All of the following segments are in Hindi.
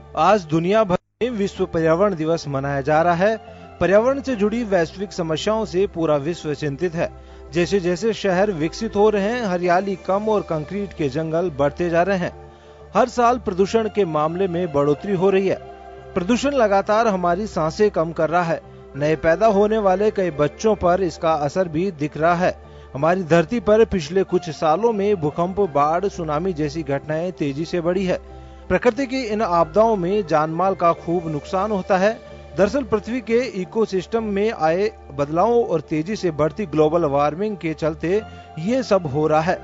आज दुनिया भर में विश्व पर्यावरण दिवस मनाया जा रहा है। पर्यावरण से जुड़ी वैश्विक समस्याओं से पूरा विश्व चिंतित है। जैसे जैसे शहर विकसित हो रहे हैं, हरियाली कम और कंक्रीट के जंगल बढ़ते जा रहे हैं। हर साल प्रदूषण के मामले में बढ़ोतरी हो रही है। प्रदूषण लगातार हमारी सांसें कम कर रहा है। नए पैदा होने वाले कई बच्चों पर इसका असर भी दिख रहा है। हमारी धरती पर पिछले कुछ सालों में भूकंप, बाढ़, सुनामी जैसी घटनाएं तेजी से बढ़ी है। प्रकृति की इन आपदाओं में जानमाल का खूब नुकसान होता है। दरअसल पृथ्वी के इकोसिस्टम में आए बदलावों और तेजी से बढ़ती ग्लोबल वार्मिंग के चलते ये सब हो रहा है।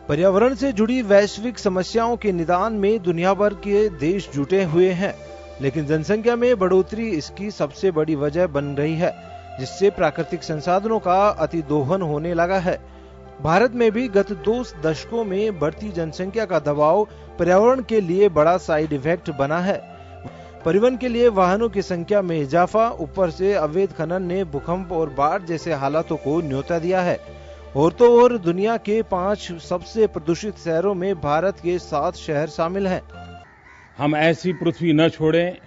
पर्यावरण से जुड़ी वैश्विक समस्याओं के निदान में दुनिया भर के देश जुटे हुए हैं, लेकिन जनसंख्या में बढ़ोतरी इसकी सबसे बड़ी वजह बन रही है, जिससे प्राकृतिक संसाधनों का अतिदोहन होने लगा है। भारत में भी गत 2 दशकों में बढ़ती जनसंख्या का दबाव पर्यावरण के लिए बड़ा साइड इफेक्ट बना है। परिवहन के लिए वाहनों की संख्या में इजाफा, ऊपर से अवैध खनन ने भूकंप और बाढ़ जैसे हालातों को न्योता दिया है। और तो और दुनिया के 5 सबसे प्रदूषित शहरों में भारत के 7 शहर शामिल हैं। हम ऐसी पृथ्वी न छोड़ें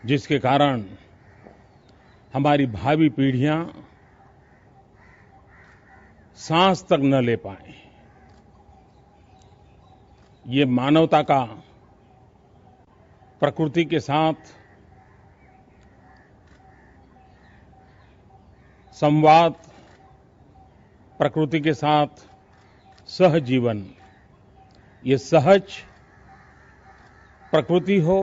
जिसके कारण हमारी भावी पीढ़ियां सांस तक न ले पाएं। ये मानवता का प्रकृति के साथ संवाद, प्रकृति के साथ सहजीवन, ये सहज प्रकृति हो।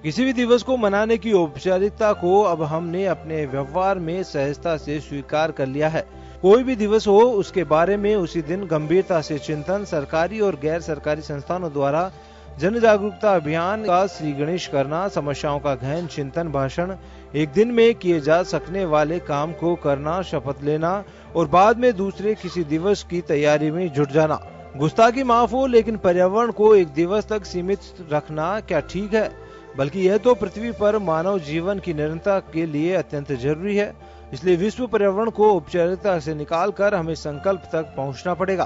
किसी भी दिवस को मनाने की औपचारिकता को अब हमने अपने व्यवहार में सहजता से स्वीकार कर लिया है। कोई भी दिवस हो, उसके बारे में उसी दिन गंभीरता से चिंतन, सरकारी और गैर सरकारी संस्थानों द्वारा जन जागरूकता अभियान का श्री गणेश करना, समस्याओं का गहन चिंतन, भाषण, एक दिन में किए जा सकने वाले काम को करना, शपथ लेना और बाद में दूसरे किसी दिवस की तैयारी में जुट जाना। गुस्ताखी माफ हो, लेकिन पर्यावरण को एक दिवस तक सीमित रखना क्या ठीक है? बल्कि यह तो पृथ्वी पर मानव जीवन की निरंतरता के लिए अत्यंत जरूरी है। इसलिए विश्व पर्यावरण को औपचारिकता से निकालकर हमें संकल्प तक पहुंचना पड़ेगा।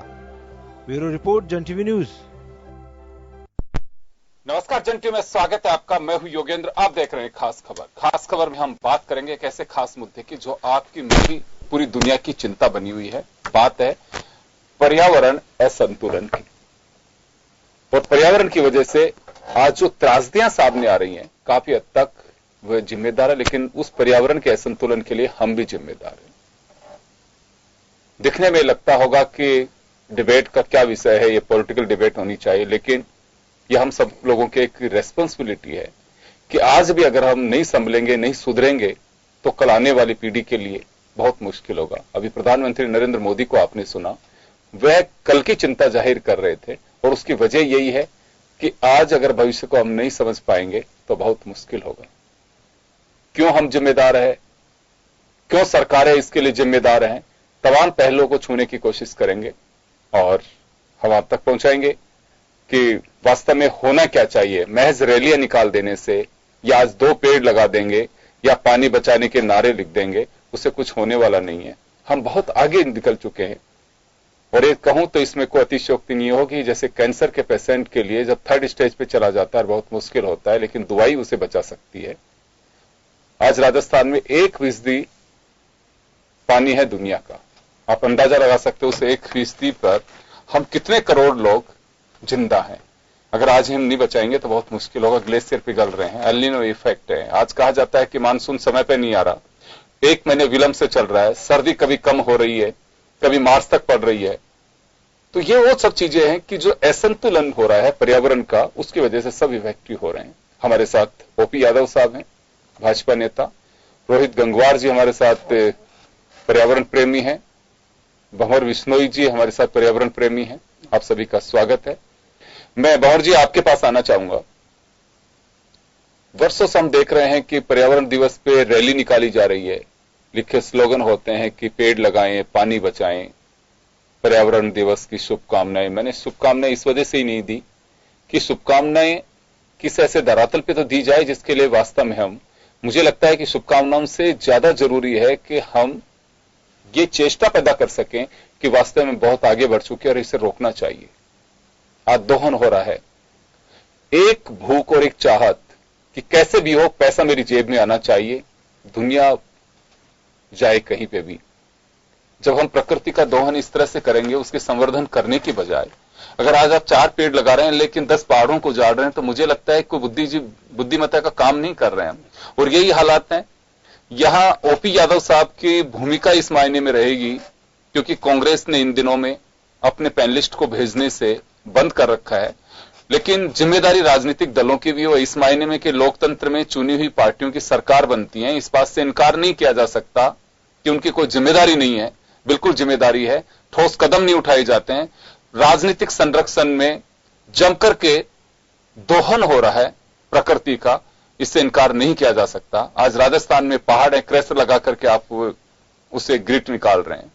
ब्यूरो रिपोर्ट, जन टीवी न्यूज। नमस्कार, जन टीवी में स्वागत है आपका। मैं हूं योगेंद्र। आप देख रहे हैं खास खबर। खास खबर में हम बात करेंगे एक ऐसे खास मुद्दे की जो आपकी मेरी पूरी दुनिया की चिंता बनी हुई है। बात है पर्यावरण असंतुलन की। और पर्यावरण की वजह से आज जो त्रासदियां सामने आ रही हैं, काफी हद तक वह जिम्मेदार है, लेकिन उस पर्यावरण के असंतुलन के लिए हम भी जिम्मेदार हैं। दिखने में लगता होगा कि डिबेट का क्या विषय है, ये पॉलिटिकल डिबेट होनी चाहिए, लेकिन यह हम सब लोगों की एक रेस्पॉन्सिबिलिटी है कि आज भी अगर हम नहीं संभलेंगे, नहीं सुधरेंगे, तो कल आने वाली पीढ़ी के लिए बहुत मुश्किल होगा। अभी प्रधानमंत्री नरेंद्र मोदी को आपने सुना, वह कल की चिंता जाहिर कर रहे थे और उसकी वजह यही है कि आज अगर भविष्य को हम नहीं समझ पाएंगे तो बहुत मुश्किल होगा। क्यों हम जिम्मेदार हैं? क्यों सरकारें इसके लिए जिम्मेदार हैं? तमाम पहलुओं को छूने की कोशिश करेंगे और हम आप तक पहुंचाएंगे कि वास्तव में होना क्या चाहिए। महज रैलियां निकाल देने से या आज 2 पेड़ लगा देंगे या पानी बचाने के नारे लिख देंगे, उससे कुछ होने वाला नहीं है। हम बहुत आगे निकल चुके हैं। और एक कहूं तो इसमें कोई अतिशयोक्ति नहीं होगी। जैसे कैंसर के पेशेंट के लिए जब 3rd स्टेज पे चला जाता है बहुत मुश्किल होता है, लेकिन दवाई उसे बचा सकती है। आज राजस्थान में 1% पानी है दुनिया का। आप अंदाजा लगा सकते हो उस 1% पर हम कितने करोड़ लोग जिंदा हैं। अगर आज हम नहीं बचाएंगे तो बहुत मुश्किल होगा। ग्लेशियर पिघल रहे हैं, एल नीनो इफेक्ट है। आज कहा जाता है कि मानसून समय पे नहीं आ रहा, 1 महीने विलंब से चल रहा है। सर्दी कभी कम हो रही है, कभी मार्च तक पड़ रही है। तो ये वो सब चीजें हैं कि जो असंतुलन हो रहा है पर्यावरण का, उसकी वजह से सब इफेक्ट हो रहे हैं। हमारे साथ ओपी यादव साहब हैं, भाजपा नेता। रोहित गंगवार जी हमारे साथ पर्यावरण प्रेमी हैं। भंवर बिश्नोई जी हमारे साथ पर्यावरण प्रेमी हैं। आप सभी का स्वागत है। मैं भंवर जी आपके पास आना चाहूंगा। वर्षों से हम देख रहे हैं कि पर्यावरण दिवस पे रैली निकाली जा रही है, लिखे स्लोगन होते हैं कि पेड़ लगाएं, पानी बचाएं, पर्यावरण दिवस की शुभकामनाएं। मैंने शुभकामनाएं इस वजह से ही नहीं दी कि शुभकामनाएं किस ऐसे धरातल पे तो दी जाए जिसके लिए वास्तव में हम, मुझे लगता है कि शुभकामनाओं से ज्यादा जरूरी है कि हम ये चेष्टा पैदा कर सकें कि वास्तव में बहुत आगे बढ़ चुके और इसे रोकना चाहिए। आज दोहन हो रहा है। एक भूख और एक चाहत कि कैसे भी हो पैसा मेरी जेब में आना चाहिए, दुनिया जाए कहीं पे भी। जब हम प्रकृति का दोहन इस तरह से करेंगे, उसके संवर्धन करने की बजाय, अगर आज आप 4 पेड़ लगा रहे हैं लेकिन 10 पहाड़ों को उजाड़ रहे हैं, तो मुझे लगता है कोई बुद्धिमत्ता का काम नहीं कर रहे हैं। और यही हालात हैं। यहां ओपी यादव साहब की भूमिका इस मायने में रहेगी क्योंकि कांग्रेस ने इन दिनों में अपने पैनलिस्ट को भेजने से बंद कर रखा है, लेकिन जिम्मेदारी राजनीतिक दलों की भी हो इस मायने में कि लोकतंत्र में चुनी हुई पार्टियों की सरकार बनती है। इस बात से इनकार नहीं किया जा सकता कि उनकी कोई जिम्मेदारी नहीं है, बिल्कुल जिम्मेदारी है। ठोस कदम नहीं उठाए जाते हैं। राजनीतिक संरक्षण में जमकर के दोहन हो रहा है प्रकृति का, इससे इनकार नहीं किया जा सकता। आज राजस्थान में पहाड़ है, क्रैशर लगा करके आप उसे ग्रिट निकाल रहे हैं।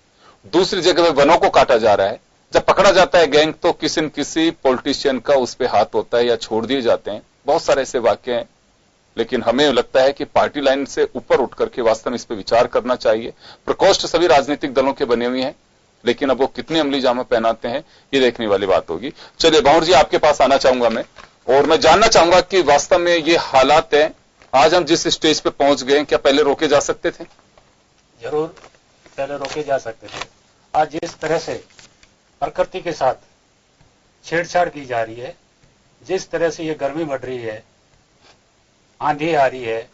दूसरी जगह में वनों को काटा जा रहा है। जब पकड़ा जाता है गैंग तो किसी न किसी पॉलिटिशियन का उस पर हाथ होता है या छोड़ दिए जाते हैं। बहुत सारे ऐसे वाक्य हैं, लेकिन हमें लगता है कि पार्टी लाइन से ऊपर उठ करके वास्तव में इस पर विचार करना चाहिए। प्रकोष्ठ सभी राजनीतिक दलों के बने हुए हैं, लेकिन अब वो कितने अमली जामा पहनाते हैं ये देखने वाली बात होगी। चलिए बाहुर जी, आपके पास आना चाहूंगा मैं, और मैं जानना चाहूंगा कि वास्तव में ये हालात है, आज हम जिस स्टेज पे पहुंच गए, क्या पहले रोके जा सकते थे? जरूर पहले रोके जा सकते थे। आज जिस तरह से प्रकृति के साथ छेड़छाड़ की जा रही है, जिस तरह से ये गर्मी बढ़ रही है, आंधी आ रही है,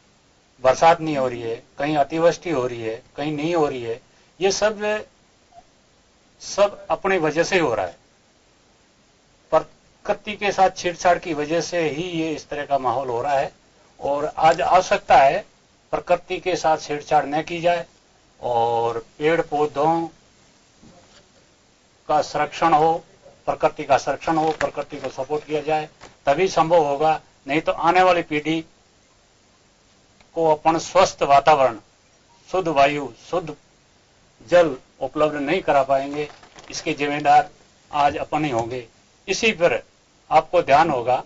बरसात नहीं हो रही है, कहीं अतिवृष्टि हो रही है, कहीं नहीं हो रही है, ये सब अपनी वजह से हो रहा है। प्रकृति के साथ छेड़छाड़ की वजह से ही ये इस तरह का माहौल हो रहा है। और आज आवश्यकता है प्रकृति के साथ छेड़छाड़ न की जाए और पेड़ पौधों का संरक्षण हो, प्रकृति का संरक्षण हो, प्रकृति को सपोर्ट किया जाए, तभी संभव होगा। नहीं तो आने वाली पीढ़ी को अपन स्वस्थ वातावरण, शुद्ध वायु, शुद्ध जल उपलब्ध नहीं करा पाएंगे। इसके जिम्मेदार आज अपन ही होंगे। इसी पर आपको ध्यान होगा,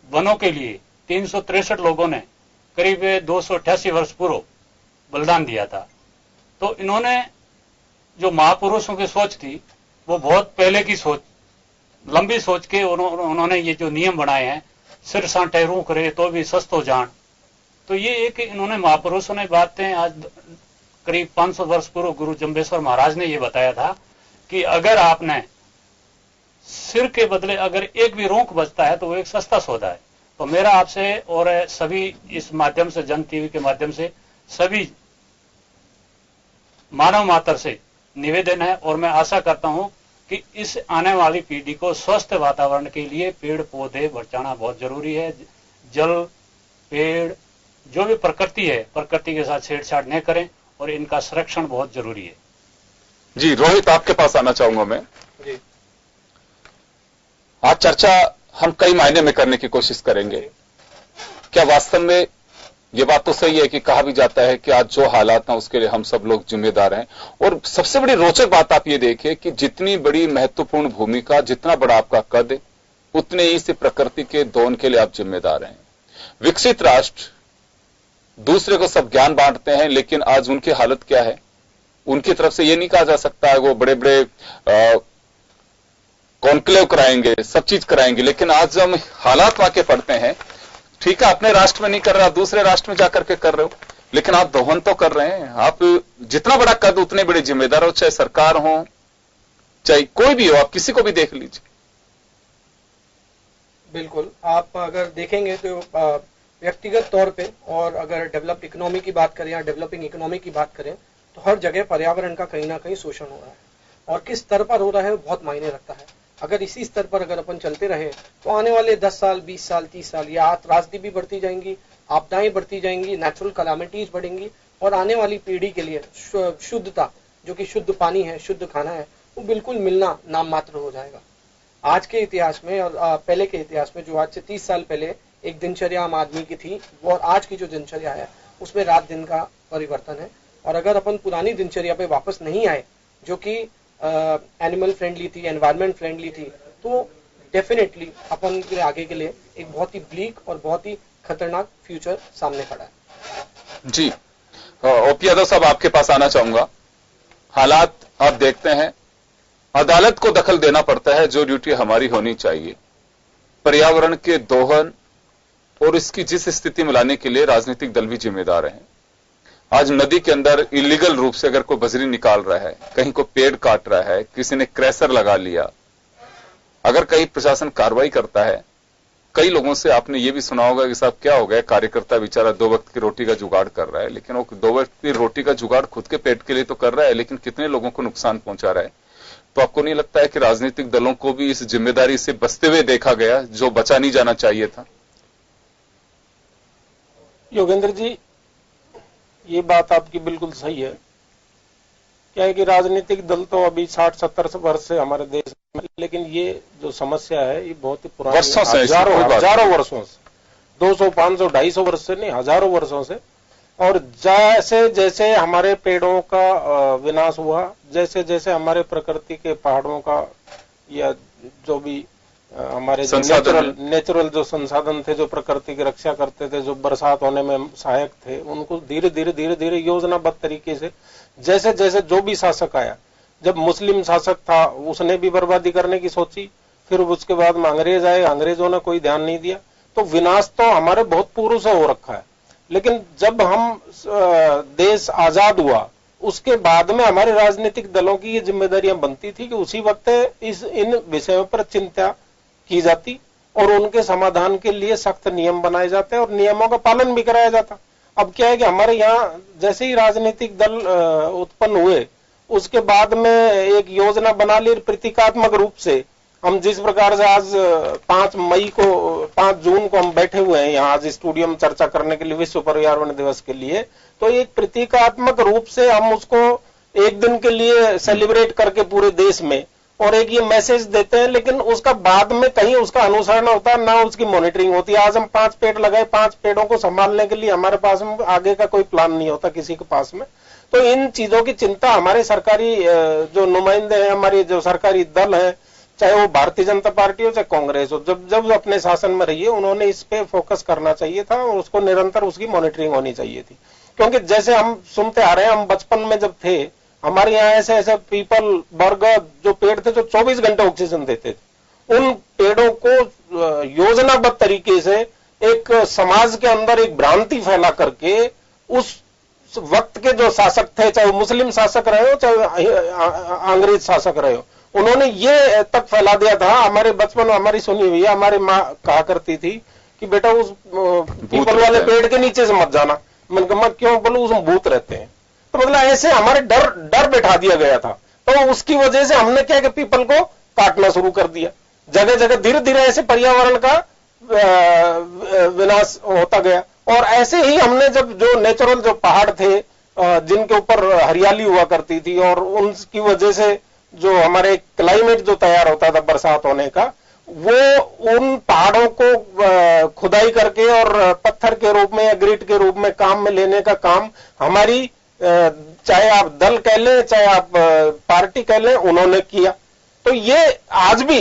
वनों के लिए 363 लोगों ने करीब 288 वर्ष पूर्व बलिदान दिया था। तो इन्होंने जो महापुरुषों की सोच थी, वो बहुत पहले की सोच, लंबी सोच के उन्होंने ये जो नियम बनाए हैं, सिर सांटे रूह करे तो भी सस्तो जान। तो ये एक इन्होंने महापुरुषों ने बातें आज करीब 500 वर्ष पूर्व गुरु जम्बेश्वर महाराज ने ये बताया था कि अगर आपने सिर के बदले अगर एक भी रोंक बचता है तो वो एक सस्ता सौदा है। तो मेरा आपसे और सभी इस माध्यम से, जन टीवी के माध्यम से सभी मानव मात्र से निवेदन है, और मैं आशा करता हूं कि इस आने वाली पीढ़ी को स्वस्थ वातावरण के लिए पेड़ पौधे बचाना बहुत जरूरी है। जल, पेड़, जो भी प्रकृति है, प्रकृति के साथ छेड़छाड़ न करें और इनका संरक्षण बहुत जरूरी है। जी रोहित, आपके पास आना चाहूंगा मैं जी। आज चर्चा हम कई मायने में करने की कोशिश करेंगे। क्या वास्तव में ये बात तो सही है कि कहा भी जाता है कि आज जो हालात हैं उसके लिए हम सब लोग जिम्मेदार हैं, और सबसे बड़ी रोचक बात आप ये देखिए कि जितनी बड़ी महत्वपूर्ण भूमिका, जितना बड़ा आपका कद है, उतने ही से प्रकृति के दोहन के लिए आप जिम्मेदार हैं। विकसित राष्ट्र दूसरे को सब ज्ञान बांटते हैं, लेकिन आज उनकी हालत क्या है? उनकी तरफ से यह नहीं कहा जा सकता है वो बड़े बड़े कॉन्क्लेव कराएंगे, सब चीज कराएंगे, लेकिन आज हम हालात वाकई पढ़ते हैं। ठीक है, अपने राष्ट्र में नहीं कर रहे, आप दूसरे राष्ट्र में जाकर के कर रहे हो, लेकिन आप दोहन तो कर रहे हैं। आप जितना बड़ा कद उतने बड़े जिम्मेदार हो, चाहे सरकार हो, चाहे कोई भी हो, आप किसी को भी देख लीजिए। बिल्कुल, आप अगर देखेंगे तो व्यक्तिगत तौर पे, और अगर डेवलप्ड इकोनॉमी की बात करें या डेवलपिंग इकोनॉमी की बात करें, तो हर जगह पर्यावरण का कहीं ना कहीं शोषण हो रहा है, और किस स्तर पर हो रहा है बहुत मायने रखता है। अगर इसी स्तर पर अगर अपन चलते रहे तो आने वाले 10 साल, 20 साल, 30 साल या त्रासदी भी बढ़ती जाएंगी, आपदाएं बढ़ती जाएंगी, नेचुरल कैलामिटीज बढ़ेंगी, और आने वाली पीढ़ी के लिए शुद्धता, जो कि शुद्ध पानी है, शुद्ध खाना है, वो बिल्कुल मिलना नाम मात्र हो जाएगा। आज के इतिहास में और पहले के इतिहास में, जो आज से 30 साल पहले एक दिनचर्या आम आदमी की थी, वो और आज की जो दिनचर्या है उसमें रात दिन का परिवर्तन है। और अगर अपन पुरानी दिनचर्या पे वापस नहीं आए, जो कि एनिमल फ्रेंडली थी, एनवायरमेंट फ्रेंडली थी, तो डेफिनेटली अपन के आगे के लिए एक बहुत ही ब्लीक और बहुत ही खतरनाक फ्यूचर सामने खड़ा है। जी ओपी यादव साहब, आपके पास आना चाहूंगा। हालात आप देखते हैं, अदालत को दखल देना पड़ता है, जो ड्यूटी हमारी होनी चाहिए। पर्यावरण के दोहन और इसकी जिस स्थिति में लाने के लिए राजनीतिक दल भी जिम्मेदार हैं। आज नदी के अंदर इलीगल रूप से अगर कोई बजरी निकाल रहा है, कहीं को पेड़ काट रहा है, किसी ने क्रैशर लगा लिया, अगर कहीं प्रशासन कार्रवाई करता है, कई लोगों से आपने ये भी सुना होगा कि साहब क्या हो गया, कार्यकर्ता बेचारा 2 वक्त की रोटी का जुगाड़ कर रहा है, लेकिन वो 2 वक्त की रोटी का जुगाड़ खुद के पेट के लिए तो कर रहा है, लेकिन कितने लोगों को नुकसान पहुंचा रहा है। तो आपको नहीं लगता है कि राजनीतिक दलों को भी इस जिम्मेदारी से बचते हुए देखा गया, जो बचा नहीं जाना चाहिए था? योगेंद्र जी, ये बात आपकी बिल्कुल सही है। क्या है कि राजनीतिक दल तो अभी 60-70 वर्ष से हमारे देश में, लेकिन ये जो समस्या है ये बहुत ही पुरानी, हजारों वर्षों से, 200, 500, 250 वर्ष से नहीं, हजारों वर्षों से। और जैसे जैसे हमारे पेड़ों का विनाश हुआ, जैसे जैसे हमारे प्रकृति के पहाड़ों का या जो भी हमारे नेचुरल जो संसाधन थे, जो प्रकृति की रक्षा करते थे, जो बरसात होने में सहायक थे, उनको धीरे धीरे योजनाबद्ध तरीके से जैसे जैसे जो भी शासक आया, जब मुस्लिम शासक था उसने भी बर्बादी करने की सोची, फिर उसके बाद में अंग्रेज आए, अंग्रेजों ने कोई ध्यान नहीं दिया, तो विनाश तो हमारे बहुत पूर्व से हो रखा है। लेकिन जब हम देश आजाद हुआ उसके बाद में हमारे राजनीतिक दलों की ये जिम्मेदारियां बनती थी कि उसी वक्त इन विषयों पर चिंता की जाती और उनके समाधान के लिए सख्त नियम बनाए जाते और नियमों का पालन भी कराया जाता। अब क्या है कि हमारे यहाँ जैसे ही राजनीतिक दल उत्पन्न हुए उसके बाद में एक योजना बना ली, प्रतीकात्मक रूप से हम जिस प्रकार से आज 5 जून को हम बैठे हुए हैं यहाँ आज स्टूडियो में चर्चा करने के लिए विश्व पर्यावरण दिवस के लिए, तो एक प्रतीकात्मक रूप से हम उसको एक दिन के लिए सेलिब्रेट करके पूरे देश में और एक ये मैसेज देते हैं, लेकिन उसका बाद में कहीं उसका अनुसरण होता है, ना उसकी मॉनिटरिंग होती है। आज हम 5 पेड़ लगाए, 5 पेड़ों को संभालने के लिए हमारे पास में आगे का कोई प्लान नहीं होता किसी के पास में। तो इन चीजों की चिंता हमारे सरकारी जो नुमाइंदे हैं, हमारे जो सरकारी दल है, चाहे वो भारतीय जनता पार्टी हो चाहे कांग्रेस हो, जब अपने शासन में रही है उन्होंने इस पे फोकस करना चाहिए था और उसको निरंतर उसकी मॉनिटरिंग होनी चाहिए थी। क्योंकि जैसे हम सुनते आ रहे हैं, हम बचपन में जब थे हमारे यहाँ ऐसे ऐसे पीपल, बरगद जो पेड़ थे जो 24 घंटे ऑक्सीजन देते थे, उन पेड़ों को योजनाबद्ध तरीके से एक समाज के अंदर एक भ्रांति फैला करके उस वक्त के जो शासक थे, चाहे वो मुस्लिम शासक रहे हो चाहे अंग्रेज शासक रहे हो, उन्होंने ये तक फैला दिया था। हमारे बचपन में हमारी सुनी हुई है, हमारी माँ कहा करती थी कि बेटा उस पीपल वाले पेड़ के नीचे से मत जाना। मैंने कहा क्यों? बोलो उसमें भूत रहते हैं। तो मतलब ऐसे हमारे डर बैठा दिया गया था। तो उसकी वजह से हमने क्या कि पीपल को काटना शुरू कर दिया। जगह जगह धीरे धीरे ऐसे पर्यावरण का विनाश होता गया। और ऐसे ही हमने जब जो नेचुरल जो पहाड़ थे जिनके ऊपर हरियाली हुआ करती थी और उनकी वजह से जो हमारे क्लाइमेट जो तैयार होता था बरसात होने का, वो उन पहाड़ों को खुदाई करके और पत्थर के रूप में या ग्रिट के रूप में काम में लेने का काम हमारी चाहे आप दल कह लें चाहे आप पार्टी कह लें उन्होंने किया। तो ये आज भी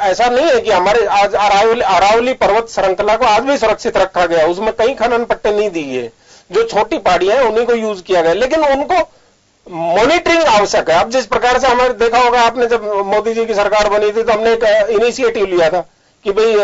ऐसा नहीं है कि हमारे आज अरावली पर्वत श्रृंखला को आज भी सुरक्षित रखा गया, उसमें कई खनन पट्टे नहीं दिए, जो छोटी पहाड़ियां हैं उन्हीं को यूज किया गया, लेकिन उनको मॉनिटरिंग आवश्यक है। अब जिस प्रकार से हमारे देखा होगा आपने, जब मोदी जी की सरकार बनी थी तो हमने एक इनिशिएटिव लिया था कि भाई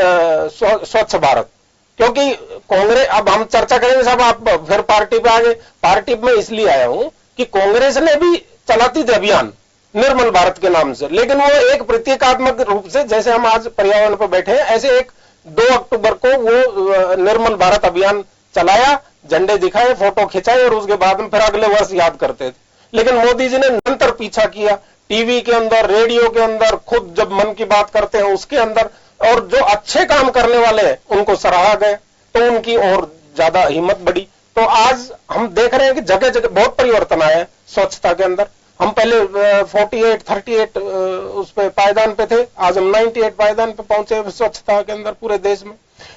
स्वच्छ भारत, क्योंकि कांग्रेस, अब हम चर्चा करेंगे साहब, आप फिर पार्टी पे आगे, पार्टी में इसलिए आया हूं कि कांग्रेस ने भी चलाती थी अभियान निर्मल भारत के नाम से, लेकिन वो एक प्रतीकात्मक रूप से, जैसे हम आज पर्यावरण पर बैठे हैं, ऐसे एक 2 अक्टूबर को वो निर्मल भारत अभियान चलाया, झंडे दिखाए, फोटो खिंचाए और उसके बाद में फिर अगले वर्ष याद करते थे। लेकिन मोदी जी ने निरंतर पीछा किया, टीवी के अंदर, रेडियो के अंदर, खुद जब मन की बात करते हैं उसके अंदर, और जो अच्छे काम करने वाले हैं उनको सराहा गया, तो उनकी और ज्यादा हिम्मत बढ़ी। तो आज हम देख रहे हैं कि जगह जगह बहुत परिवर्तन आया है स्वच्छता के अंदर। हम पहले 38 उस पे पायदान पे थे, आज हम 98 पायदान पे पहुंचे स्वच्छता के अंदर पूरे देश में।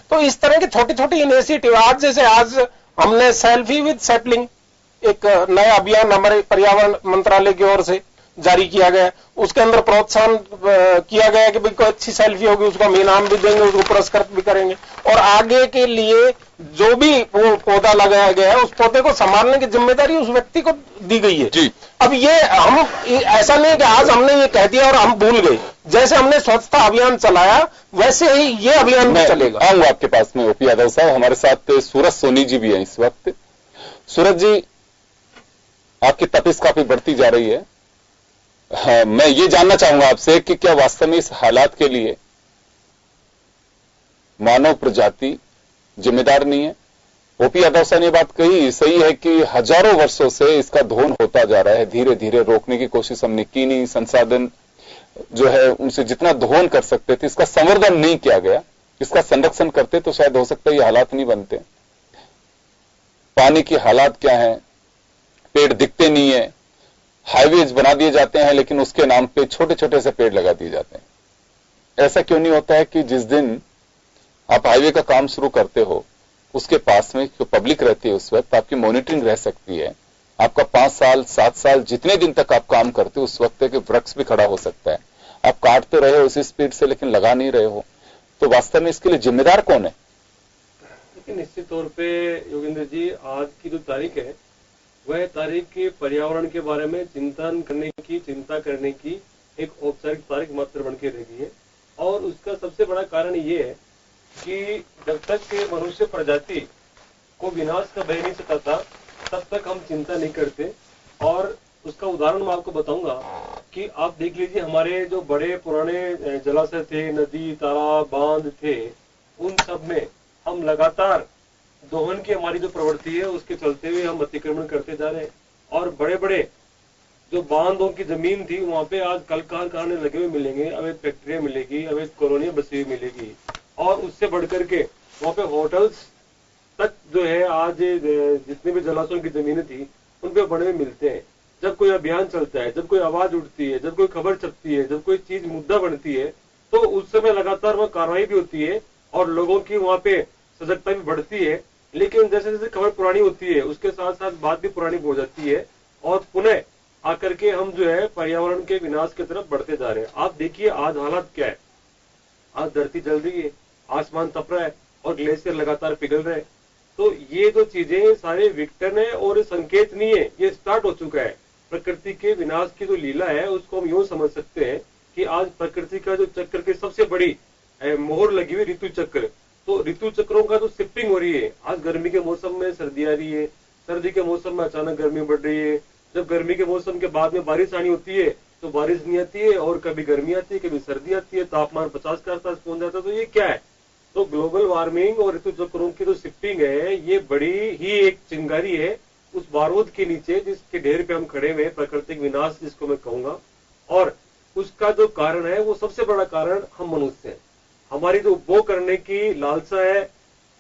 तो इस तरह की छोटी छोटी इनिशिएटिव, आज जैसे आज हमने सेल्फी विद सैपलिंग एक नया अभियान हमारे पर्यावरण मंत्रालय की ओर से, जारी किया गया, उसके अंदर प्रोत्साहन किया गया कि भाई कोई अच्छी सेल्फी होगी उसको हम इनाम भी देंगे, उसको पुरस्कृत भी करेंगे, और आगे के लिए जो भी वो पौधा लगाया गया है उस पौधे को संभालने की जिम्मेदारी उस व्यक्ति को दी गई है जी। अब ये हम ऐसा नहीं कि आज हमने ये कह दिया और हम भूल गए, जैसे हमने स्वच्छता अभियान चलाया वैसे ही ये अभियान भी चलेगा। आऊंगा आपके पास में ओपी यादव साहब, हमारे साथ सूरज सोनी जी भी है इस वक्त। सूरज जी, आपकी तपिश काफी बढ़ती जा रही है। हाँ, मैं ये जानना चाहूंगा आपसे कि क्या वास्तव में इस हालात के लिए मानव प्रजाति जिम्मेदार नहीं है? ओपी यादव साहब ने ये बात कही, सही है कि हजारों वर्षों से इसका धोन होता जा रहा है, धीरे धीरे रोकने की कोशिश हमने की नहीं, संसाधन जो है उनसे जितना दोहन कर सकते थे इसका संवर्धन नहीं किया गया, इसका संरक्षण करते तो शायद हो सकता है ये हालात नहीं बनते। पानी की हालात क्या है, पेड़ दिखते नहीं है, हाईवेज बना दिए जाते हैं लेकिन उसके नाम पे छोटे छोटे से पेड़ लगा दिए जाते हैं। ऐसा क्यों नहीं होता है कि जिस दिन आप हाईवे का काम शुरू करते हो उसके पास में जो पब्लिक रहती है उस वक्त आपकी मॉनिटरिंग रह सकती है, आपका 5 साल 7 साल जितने दिन तक आप काम करते हो उस वक्त के वृक्ष भी खड़ा हो सकता है। आप काट तो रहे हो उसी स्पीड से लेकिन लगा नहीं रहे हो, तो वास्तव में इसके लिए जिम्मेदार कौन है? लेकिन निश्चित तौर पे योगेंद्र जी, आज की जो तारीख है वह तारीख पर्यावरण के बारे में चिंता करने की एक औपचारिक तारीख मात्र बन के रह गई है। और उसका सबसे बड़ा कारण ये है कि जब तक मनुष्य प्रजाति को विनाश का भय नहीं सताता तब तक हम चिंता नहीं करते। और उसका उदाहरण मैं आपको बताऊंगा कि आप देख लीजिए, हमारे जो बड़े पुराने जलाशय थे, नदी, तालाब, बांध थे, उन सब में हम लगातार दोहन की हमारी जो प्रवृत्ति है उसके चलते हुए हम अतिक्रमण करते जा रहे हैं। और बड़े बड़े जो बांधों की जमीन थी वहां पे आज कल कारखाने लगे हुए मिलेंगे, अवैध फैक्ट्रियां मिलेगी, अवैध कॉलोनियां बसी हुई मिलेगी, और उससे बढ़कर के वहां पे होटल्स तक जो है आज जितने भी जलाशयों की जमीनें थी उन पे बने हुए मिलते हैं। जब कोई अभियान चलता है, जब कोई आवाज उठती है, जब कोई खबर छपती है, जब कोई चीज मुद्दा बनती है, तो उस समय लगातार वह कार्रवाई भी होती है और लोगों की वहां पे सजगता भी बढ़ती है। लेकिन जैसे जैसे खबर पुरानी होती है उसके साथ साथ बात भी पुरानी हो जाती है और पुनः आकर के हम जो है पर्यावरण के विनाश की तरफ बढ़ते जा रहे हैं। आप देखिए आज हालात क्या है, आज धरती जल रही है, आसमान तप रहा है और ग्लेशियर लगातार पिघल रहे हैं। तो ये जो चीजें सारे विघटन है और संकेत नहीं है, ये स्टार्ट हो चुका है। प्रकृति के विनाश की जो लीला है उसको हम यूं समझ सकते हैं कि आज प्रकृति का जो चक्र की सबसे बड़ी मोहर लगी हुई ऋतु चक्र, तो ऋतु चक्रों का जो शिफ्टिंग हो रही है। आज गर्मी के मौसम में सर्दी आ रही है, सर्दी के मौसम में अचानक गर्मी बढ़ रही है, जब गर्मी के मौसम के बाद में बारिश आनी होती है तो बारिश नहीं आती है, और कभी गर्मी आती है, कभी सर्दी आती है, तापमान 50 के आसपास पहुंच जाता है। तो ये क्या है? तो ग्लोबल वार्मिंग और ऋतु चक्रों की जो शिफ्टिंग है ये बड़ी ही एक चिंगारी है उस बारूद के नीचे जिसके ढेर पे हम खड़े हुए, प्राकृतिक विनाश जिसको मैं कहूंगा। और उसका जो कारण है वो सबसे बड़ा कारण हम मनुष्य हैं। हमारी जो उपभोग करने की लालसा है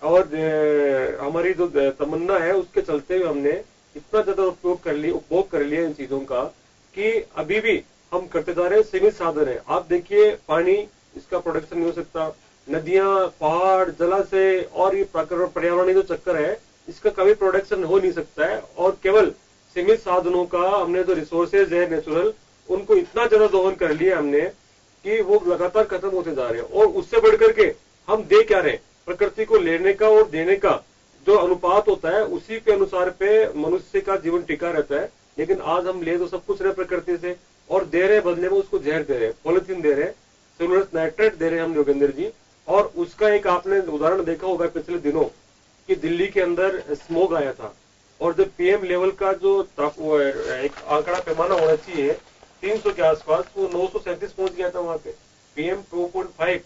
और हमारी जो तमन्ना है उसके चलते हुए हमने इतना ज्यादा उपभोग कर लिया इन चीजों का कि अभी भी हम करते जा रहे हैं। सीमित साधन है। आप देखिए, पानी इसका प्रोडक्शन नहीं हो सकता, नदियां, पहाड़, जलाशय और ये पर्यावरणीय जो चक्कर है इसका कभी प्रोडक्शन हो नहीं सकता है। और केवल सीमित साधनों का हमने जो रिसोर्सेज है नेचुरल, उनको इतना ज्यादा दोहन कर लिया हमने कि वो लगातार खत्म होते जा रहे हैं। और उससे बढ़कर के हम दे क्या रहे, प्रकृति को लेने का और देने का जो अनुपात होता है उसी के अनुसार पे मनुष्य का जीवन टिका रहता है। लेकिन आज हम ले तो सब कुछ रहे प्रकृति से और दे रहे बदले में उसको जहर दे रहे, पॉलिथीन दे रहे, सिल्वर नाइट्रेट दे रहे हम योगेंद्र जी। और उसका एक आपने उदाहरण देखा होगा पिछले दिनों कि दिल्ली के अंदर स्मोग आया था और जो पीएम लेवल का जो एक आंकड़ा पैमाना होना चाहिए 300 के आसपास, वो 937 पहुंच गया था वहां पे। पीएम 2.5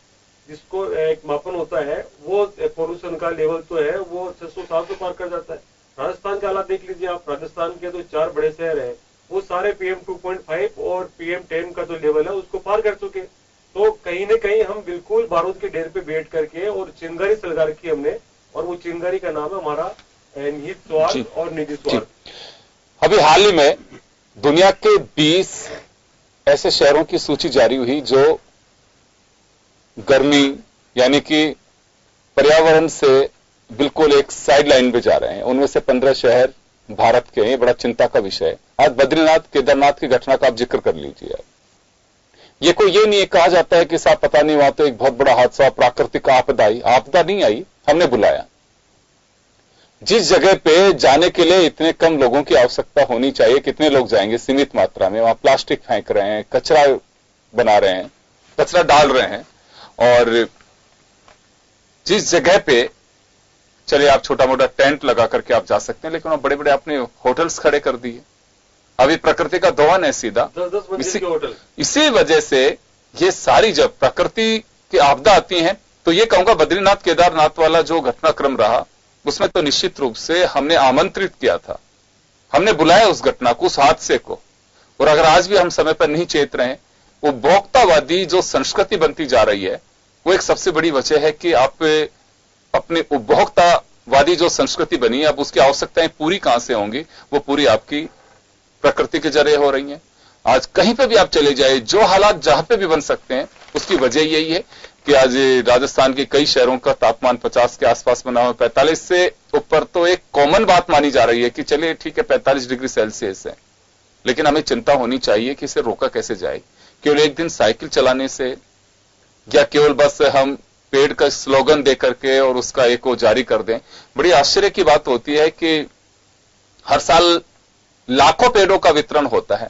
जिसको एक मापन होता है वो पोल्यूशन का लेवल तो है वो 600-700 पार कर जाता है। राजस्थान का हालात देख लीजिए आप, राजस्थान के जो 4 बड़े शहर हैं वो सारे पीएम 2.5 और पीएम 10 का जो लेवल है उसको पार कर चुके। तो कहीं न कहीं हम बिल्कुल बारूद के ढेर पे बैठ करके और चिंगारी से लगा रखी हमने, और वो चिंगारी का नाम है हमारा निहित स्वार्थ और निजी स्वार्थ। अभी हाल ही में दुनिया के 20 ऐसे शहरों की सूची जारी हुई जो गर्मी यानी कि पर्यावरण से बिल्कुल एक साइड लाइन पे जा रहे हैं। उनमें से 15 शहर भारत के हैं, ये बड़ा चिंता का विषय है। आज बद्रीनाथ केदारनाथ की घटना का आप जिक्र कर लीजिए। ये नहीं कहा जाता है कि साहब पता नहीं वहां तो एक बहुत बड़ा हादसा, प्राकृतिक आपदा आई। आपदा नहीं आई, हमने बुलाया। जिस जगह पे जाने के लिए इतने कम लोगों की आवश्यकता होनी चाहिए, कितने लोग जाएंगे? सीमित मात्रा में। वहां प्लास्टिक फेंक रहे हैं, कचरा बना रहे हैं, कचरा डाल रहे हैं। और जिस जगह पे चलिए आप छोटा मोटा टेंट लगा करके आप जा सकते हैं, लेकिन वहां बड़े बड़े आपने होटल्स खड़े कर दिए। अभी प्रकृति का दोहन है सीधा। 10-10 मंजिल के होटल। इसी वजह से ये सारी जब प्रकृति की आपदा आती है, तो ये कहूंगा बद्रीनाथ केदारनाथ वाला जो घटनाक्रम रहा, उसमें तो निश्चित रूप से हमने आमंत्रित किया था, हमने बुलाया उस घटना को, उस हादसे को। और अगर आज भी हम समय पर नहीं चेत रहे हैं, उपभोक्तावादी जो संस्कृति बनती जा रही है, वो एक सबसे बड़ी वजह है कि आप अपने उपभोक्तावादी जो संस्कृति बनी है, अब उसकी आवश्यकताएं पूरी कहां से होंगी? वो पूरी आपकी प्रकृति के जरिए हो रही हैं। आज कहीं पे भी आप चले जाए, जो हालात जहां पे भी बन सकते हैं, उसकी वजह यही है कि आज राजस्थान के कई शहरों का तापमान 50 के आसपास बना हुआ है। 45 से ऊपर तो एक कॉमन बात मानी जा रही है कि चलिए ठीक है 45 डिग्री सेल्सियस है, लेकिन हमें चिंता होनी चाहिए कि इसे रोका कैसे जाए। केवल एक दिन साइकिल चलाने से, या केवल बस हम पेड़ का स्लोगन दे करके और उसका एक वो जारी कर दें। बड़ी आश्चर्य की बात होती है कि हर साल लाखों पेड़ों का वितरण होता है,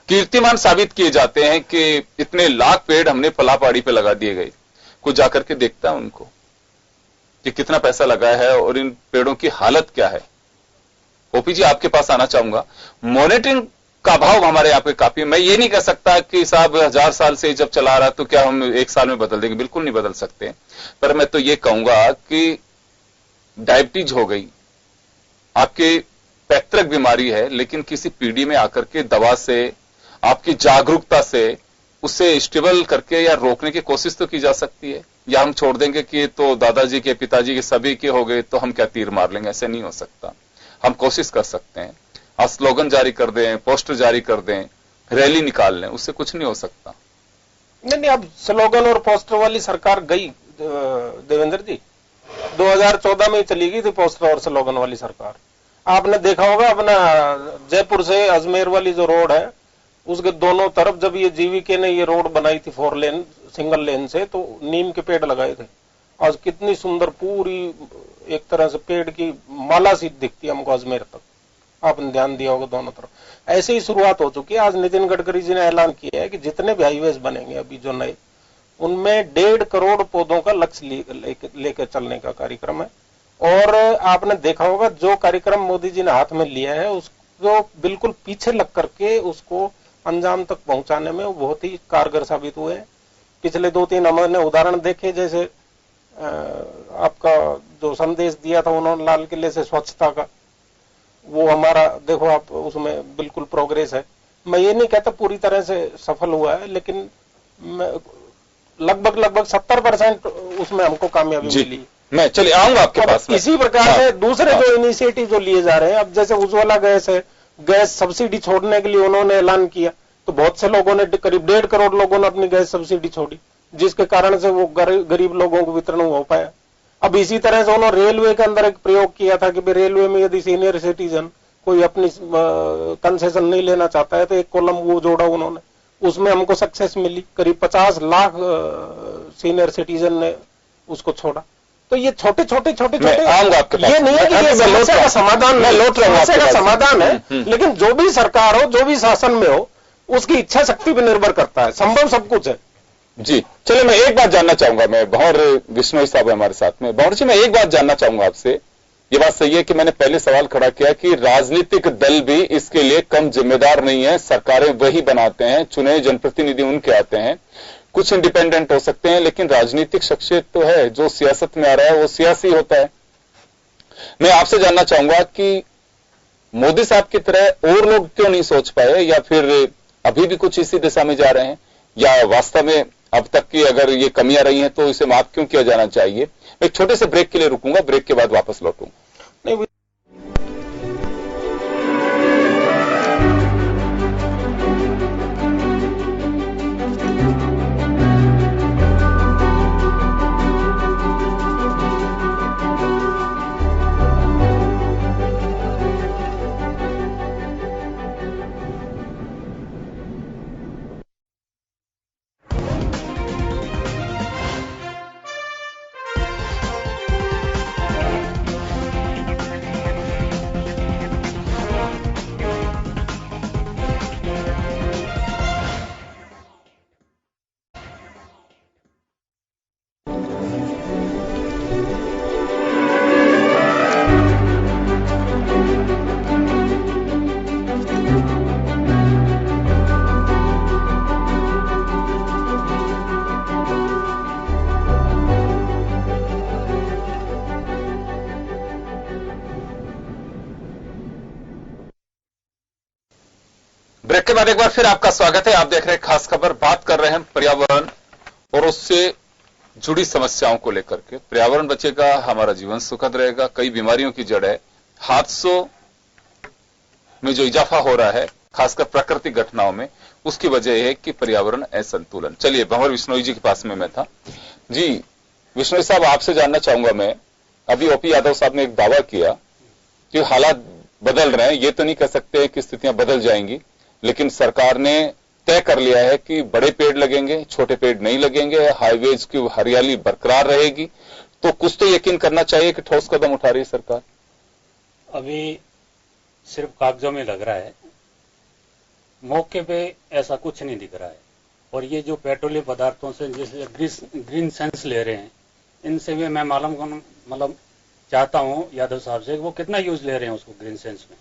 कीर्तिमान साबित किए जाते हैं कि इतने लाख पेड़ हमने पलापहाड़ी पे लगा दिए गए। कुछ जाकर के देखता है उनको कि कितना पैसा लगा है और इन पेड़ों की हालत क्या है। ओपी जी, आपके पास आना चाहूंगा। मॉनिटरिंग का अभाव हमारे यहाँ पे काफी। मैं ये नहीं कह सकता कि साहब 1000 साल से जब चला रहा तो क्या हम एक साल में बदल देंगे, बिल्कुल नहीं बदल सकते। पर मैं तो ये कहूंगा कि डायबिटीज हो गई, आपकी पैतृक बीमारी है, लेकिन किसी पीढ़ी में आकर के दवा से, आपकी जागरूकता से उसे स्टेबल करके या रोकने की कोशिश तो की जा सकती है। या हम छोड़ देंगे कि तो दादाजी के, पिताजी के, सभी के हो गए तो हम क्या तीर मार लेंगे? ऐसे नहीं हो सकता। हम कोशिश कर सकते हैं, आप स्लोगन जारी कर दें, पोस्टर जारी कर दें, रैली निकाल लें, उससे कुछ नहीं हो सकता। नहीं, अब स्लोगन और पोस्टर वाली सरकार गई देवेंद्र जी। 2014 में चली गई थी पोस्टर और स्लोगन वाली सरकार। आपने देखा होगा अपना जयपुर से अजमेर वाली जो रोड है, उसके दोनों तरफ जब ये जीवीके ने ये रोड बनाई थी 4 लेन सिंगल लेन से, तो नीम के पेड़ लगाए थे। आज कितनी सुंदर पूरी एक तरह से पेड़ की माला सी दिखती है हमको अजमेर तक। आपने ध्यान दिया होगा दोनों तरफ। ऐसे ही शुरुआत हो चुकी है। आज नितिन गडकरी जी ने ऐलान किया है कि जितने भी हाईवेज बनेंगे अभी जो नए, उनमें 1.5 करोड़ पौधों का लक्ष्य लेकर चलने का कार्यक्रम है। और आपने देखा होगा जो कार्यक्रम मोदी जी ने हाथ में लिया है, उसको बिल्कुल पीछे लग करके उसको अंजाम तक पहुंचाने में वो बहुत ही कारगर साबित हुए हैं। पिछले 2-3 हमने उदाहरण देखे, जैसे आपका जो संदेश दिया था उन्होंने लाल किले से स्वच्छता का, वो हमारा देखो आप उसमें बिल्कुल प्रोग्रेस है। मैं ये नहीं कहता पूरी तरह से सफल हुआ है, लेकिन लगभग 70% उसमें हमको कामयाबी मिली। मैं चलिए आऊंगा आपके पास में। इसी प्रकार से दूसरे जो इनिशिएटिव जो लिए जा रहे हैं, अब जैसे उज्ज्वला गैस है, गैस सब्सिडी छोड़ने के लिए उन्होंने ऐलान किया, तो बहुत से लोगों ने, करीब 1.5 करोड़ लोगों ने अपनी गैस सब्सिडी छोड़ी, जिसके कारण से वो गरीब लोगों को वितरण हो पाया। अब इसी तरह से उन्होंने रेलवे के अंदर एक प्रयोग किया था कि रेलवे में यदि सीनियर सिटीजन कोई अपनी कंसेशन नहीं लेना चाहता है तो एक कॉलम वो जोड़ा उन्होंने, उसमें हमको सक्सेस मिली। करीब 50 लाख सीनियर सिटीजन ने उसको छोड़ा। तो ये छोटे आऊंगा आपके पास। ये नहीं है कि ये समस्या का समाधान, मैं लौट रहा हूं, समस्या का समाधान है, लेकिन जो भी सरकार हो, जो भी शासन में हो, उसकी इच्छा शक्ति पर निर्भर करता है। संभव सब कुछ है जी। चलिए मैं एक बात जानना चाहूंगा, मैं भंवर विश्नोई साहब है हमारे साथ में। भंवर जी, मैं एक बात जानना चाहूंगा आपसे। ये बात सही है कि मैंने पहले सवाल खड़ा किया कि राजनीतिक दल भी इसके लिए कम जिम्मेदार नहीं है, सरकारें वही बनाते हैं, चुने जनप्रतिनिधि उनके आते हैं। कुछ इंडिपेंडेंट हो सकते हैं, लेकिन राजनीतिक शख्सियत तो है, जो सियासत में आ रहा है वो सियासी होता है। मैं आपसे जानना चाहूंगा कि मोदी साहब की तरह और लोग क्यों नहीं सोच पाए, या फिर अभी भी कुछ इसी दिशा में जा रहे हैं, या वास्तव में अब तक की अगर ये कमियां रही हैं तो इसे माफ क्यों किया जाना चाहिए? एक छोटे से ब्रेक के लिए रुकूंगा, ब्रेक के बाद वापस लौटूंगा। नहीं, ब्रेक के बाद एक बार फिर आपका स्वागत है। आप देख रहे हैं खास खबर। बात कर रहे हैं पर्यावरण और उससे जुड़ी समस्याओं को लेकर के। पर्यावरण बचेगा, हमारा जीवन सुखद रहेगा। कई बीमारियों की जड़ है हादसों में जो इजाफा हो रहा है, खासकर प्राकृतिक घटनाओं में, उसकी वजह है कि पर्यावरण असंतुलन। चलिए, भंवर विश्नोई जी के पास में मैं था। जी विश्नोई साहब, आपसे जानना चाहूंगा मैं, अभी ओपी यादव साहब ने एक दावा किया कि हालात बदल रहे हैं। ये तो नहीं कह सकते कि स्थितियां बदल जाएंगी, लेकिन सरकार ने तय कर लिया है कि बड़े पेड़ लगेंगे, छोटे पेड़ नहीं लगेंगे, हाईवेज की हरियाली बरकरार रहेगी। तो कुछ तो यकीन करना चाहिए कि ठोस कदम उठा रही है सरकार। अभी सिर्फ कागजों में लग रहा है, मौके पे ऐसा कुछ नहीं दिख रहा है। और ये जो पेट्रोलियम पदार्थों से जैसे ग्रीन सेंस ले रहे हैं, इनसे भी मैं मतलब चाहता हूं यादव साहब से कि वो कितना यूज ले रहे हैं उसको ग्रीन सेंस में,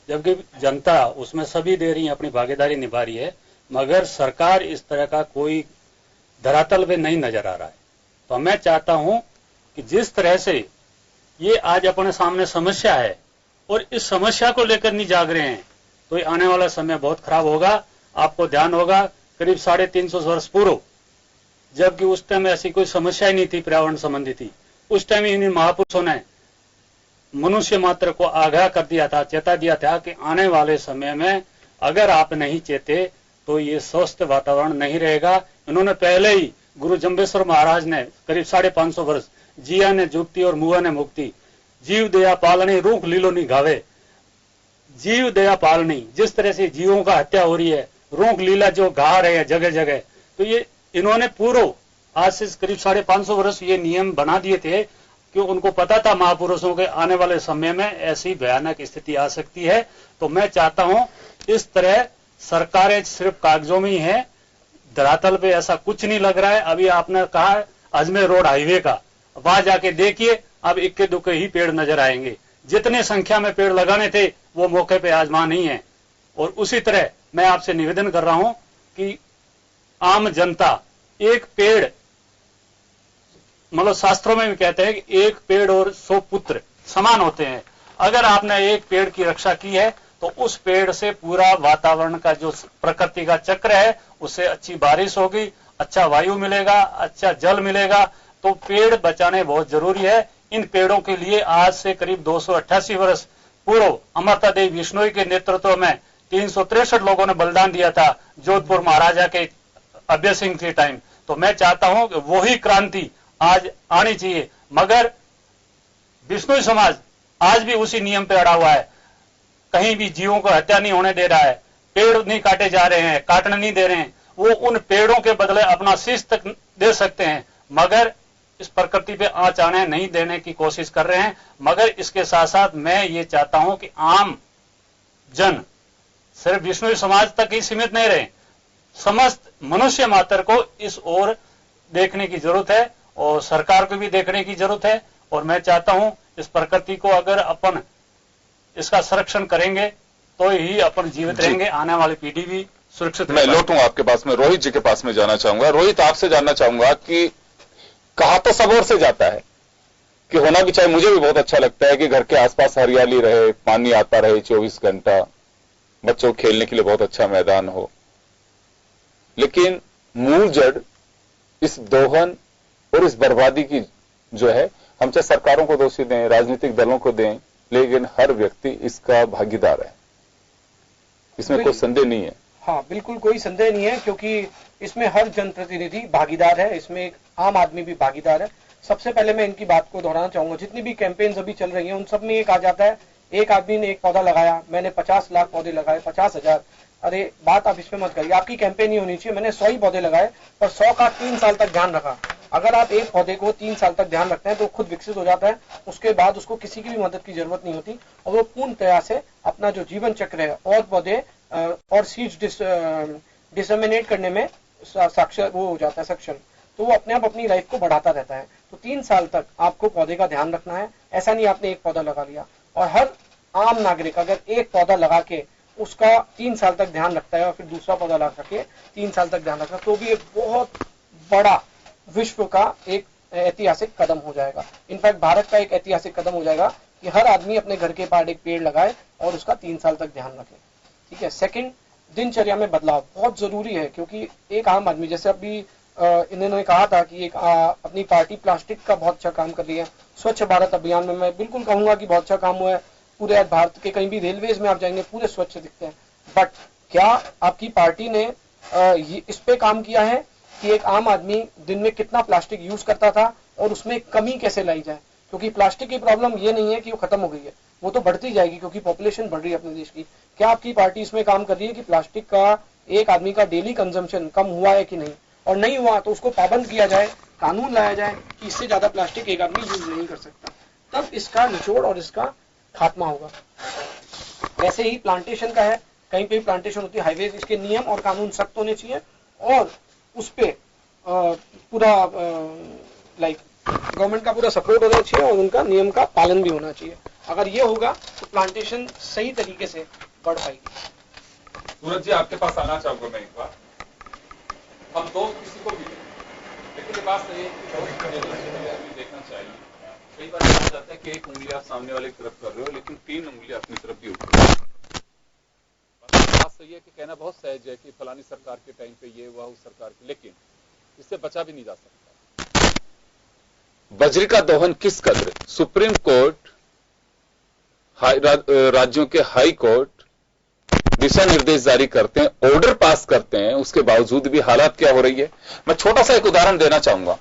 जबकि जनता उसमें सभी दे रही है, अपनी भागीदारी निभा रही है, मगर सरकार इस तरह का कोई धरातल पे नहीं नजर आ रहा है। तो मैं चाहता हूं कि जिस तरह से ये आज अपने सामने समस्या है और इस समस्या को लेकर नहीं जाग रहे हैं, तो ये आने वाला समय बहुत खराब होगा। आपको ध्यान होगा करीब 350 वर्ष पूर्व, जबकि उस टाइम ऐसी कोई समस्या ही नहीं थी पर्यावरण संबंधी थी, उस टाइम इन महापुरुषों ने मनुष्य मात्र को आगाह कर दिया था, चेता दिया था कि आने वाले समय में अगर आप नहीं चेते तो ये स्वस्थ वातावरण नहीं रहेगा। इन्होंने पहले ही गुरु जम्बेश्वर महाराज ने करीब 550 वर्ष, जिया ने जुक्ति और मुआ ने मुक्ति, जीव दया पालनी रूख लीलो नहीं गावे। जीव दया पालनी, जिस तरह से जीवों का हत्या हो रही है, रूख लीला जो गा रहे हैं जगह जगह, तो ये इन्होंने पूर्व आज से करीब 550 वर्ष ये नियम बना दिए थे कि उनको पता था महापुरुषों के आने वाले समय में ऐसी भयानक स्थिति आ सकती है। तो मैं चाहता हूं इस तरह सरकारें सिर्फ कागजों में ही है, धरातल पे ऐसा कुछ नहीं लग रहा है। अभी आपने कहा अजमेर रोड हाईवे का, वहां जाके देखिए, अब इक्के दुक्के ही पेड़ नजर आएंगे। जितने संख्या में पेड़ लगाने थे वो मौके पे आज वहां नहीं है। और उसी तरह मैं आपसे निवेदन कर रहा हूं कि आम जनता एक पेड़, मतलब शास्त्रों में भी कहते हैं कि एक पेड़ और 100 पुत्र समान होते हैं। अगर आपने एक पेड़ की रक्षा की है तो उस पेड़ से पूरा वातावरण का जो प्रकृति का चक्र है उससे अच्छी बारिश होगी, अच्छा वायु मिलेगा, अच्छा जल मिलेगा। तो पेड़ बचाने बहुत जरूरी है। इन पेड़ों के लिए आज से करीब 288 वर्ष पूर्व अमृता देवी बिश्नोई के नेतृत्व में 363 लोगों ने बलिदान दिया था जोधपुर महाराजा के अभय सिंह के टाइम। तो मैं चाहता हूं कि वही क्रांति आज आनी चाहिए, मगर बिश्नोई समाज आज भी उसी नियम पे अड़ा हुआ है। कहीं भी जीवों को हत्या नहीं होने दे रहा है, पेड़ नहीं काटे जा रहे हैं, काटने नहीं दे रहे हैं। वो उन पेड़ों के बदले अपना शीश तक दे सकते हैं, मगर इस प्रकृति पे आंच आने नहीं देने की कोशिश कर रहे हैं। मगर इसके साथ साथ मैं ये चाहता हूं कि आम जन सिर्फ बिश्नोई समाज तक ही सीमित नहीं रहे, समस्त मनुष्य मात्र को इस ओर देखने की जरूरत है और सरकार को भी देखने की जरूरत है। और मैं चाहता हूं इस प्रकृति को अगर अपन इसका संरक्षण करेंगे तो ही अपन जीवित रहेंगे, आने वाली पीढ़ी भी सुरक्षित। मैं लौटूंगा आपके पास में, रोहित जी के पास में जाना चाहूंगा। रोहित, आपसे जानना चाहूंगा कि कहा तो सब ओर से जाता है कि होना भी चाहिए, मुझे भी बहुत अच्छा लगता है कि घर के आसपास हरियाली रहे, पानी आता रहे 24 घंटा, बच्चों को खेलने के लिए बहुत अच्छा मैदान हो, लेकिन मूल जड़ इस दोहन और इस बर्बादी की जो है, हम चाहे सरकारों को दोषी दें, राजनीतिक दलों को दें, लेकिन हर व्यक्ति इसका भागीदार है, इसमें कोई संदेह नहीं है। हाँ, बिल्कुल कोई संदेह नहीं है, क्योंकि इसमें हर जनप्रतिनिधि भागीदार है, इसमें एक आम आदमी भी भागीदार है। सबसे पहले मैं इनकी बात को दोहराना चाहूंगा, जितनी भी कैंपेन्स अभी चल रही हैं उन सब में एक आ जाता है, एक आदमी ने एक पौधा लगाया, मैंने 50 लाख पौधे लगाए, 50,000। अरे बात आप इसमें मत करिए, आपकी कैंपेन ही होनी चाहिए मैंने 100 ही पौधे लगाए पर 100 का 3 साल तक ध्यान रखा। अगर आप एक पौधे को 3 साल तक ध्यान रखते हैं तो खुद विकसित हो जाता है, उसके बाद उसको किसी की भी मदद की जरूरत नहीं होती और वो पूर्णतया से अपना जो जीवन चक्र है और पौधे और सीड्स डिसमिनेट करने में साक्षर वो हो जाता है सक्षम, तो वो अपने आप अपनी लाइफ को बढ़ाता रहता है। तो 3 साल तक आपको पौधे का ध्यान रखना है, ऐसा नहीं आपने एक पौधा लगा लिया। और हर आम नागरिक अगर एक पौधा लगा के उसका 3 साल तक ध्यान रखता है और फिर दूसरा पौधा लगा के 3 साल तक ध्यान रखता है, तो भी एक बहुत बड़ा विश्व का एक ऐतिहासिक कदम हो जाएगा। इनफैक्ट भारत का एक ऐतिहासिक कदम हो जाएगा कि हर आदमी अपने घर के पास एक पेड़ लगाए और उसका 3 साल तक ध्यान रखे। ठीक है। सेकंड, दिनचर्या में बदलाव बहुत जरूरी है, क्योंकि एक आम आदमी, जैसे अभी इन्होंने कहा था कि एक अपनी पार्टी प्लास्टिक का बहुत अच्छा काम कर रही है। स्वच्छ भारत अभियान में मैं बिल्कुल कहूंगा कि बहुत अच्छा काम हुआ है। पूरे भारत के कहीं भी रेलवेज में आप जाएंगे पूरे स्वच्छ दिखते हैं। बट क्या आपकी पार्टी ने इस पे काम किया है कि एक आम आदमी दिन में कितना प्लास्टिक यूज करता था और उसमें कमी कैसे लाई जाए? क्योंकि प्लास्टिक की प्रॉब्लम ये नहीं है कि वो खत्म हो गई है, वो तो बढ़ती जाएगी क्योंकि पॉपुलेशन बढ़ रही है अपने देश की। क्या आपकी पार्टी इसमें काम कर रही है कि प्लास्टिक का एक आदमी का डेली कंजम्पशन कम हुआ है कि नहीं, और नहीं हुआ तो उसको पाबंद किया जाए, कानून लाया जाए कि इससे ज्यादा प्लास्टिक एक आदमी यूज नहीं कर सकता, तब इसका निचोड़ और इसका खात्मा होगा। वैसे ही प्लांटेशन का है, कहीं पे प्लांटेशन होती है हाईवेज, इसके नियम और कानून सख्त होने चाहिए और उस पे पूरा लाइक गवर्नमेंट का पूरा सपोर्ट होना चाहिए और उनका नियम का पालन भी होना चाहिए। अगर ये होगा तो प्लांटेशन सही तरीके से बढ़ पाएगी। सूरज जी, आपके पास आना चाहूंगा मैं एक बार। हम तो किसी को भी, लेकिन ये बात सही है कि देखना चाहिए। कई बार कहा जाता है कि एक उंगली आप सामने वाले की तरफ कर रहे हो, लेकिन 3 उंगली अपनी तरफ भी उठ रही है। बात सही है कि कहना बहुत सहज है कि फलानी सरकार के टाइम पे ये हुआ, उस सरकार की, लेकिन इससे बचा भी नहीं जा सकता। बजरी का दोहन किस कदर सुप्रीम कोर्ट, राज्यों के हाई कोर्ट दिशा निर्देश जारी करते हैं, ऑर्डर पास करते हैं, उसके बावजूद भी हालात क्या हो रही है। मैं छोटा सा एक उदाहरण देना चाहूंगा,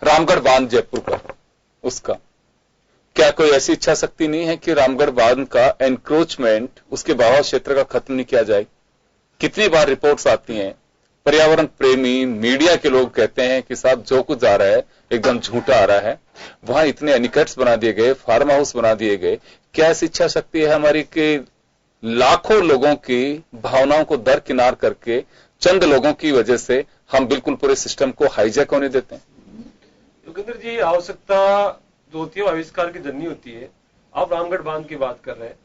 रामगढ़ बांध जयपुर का, उसका क्या कोई ऐसी इच्छा शक्ति नहीं है कि रामगढ़ बांध का एनक्रोचमेंट, उसके बहाव क्षेत्र का खत्म नहीं किया जाए? कितनी बार रिपोर्ट्स आती हैं, पर्यावरण प्रेमी मीडिया के लोग कहते हैं कि साहब जो कुछ आ रहा है एकदम झूठा आ रहा है, वहां इतने एनिकट्स बना दिए गए, फार्म हाउस बना दिए गए। क्या ऐसी इच्छा शक्ति है हमारी कि लाखों लोगों की भावनाओं को दरकिनार करके चंद लोगों की वजह से हम बिल्कुल पूरे सिस्टम को हाईजैक होने देते हैं? योगेंद्र जी, आवश्यकता जो होती है आविष्कार की जननी होती है। आप रामगढ़ बांध की बात कर रहे हैं,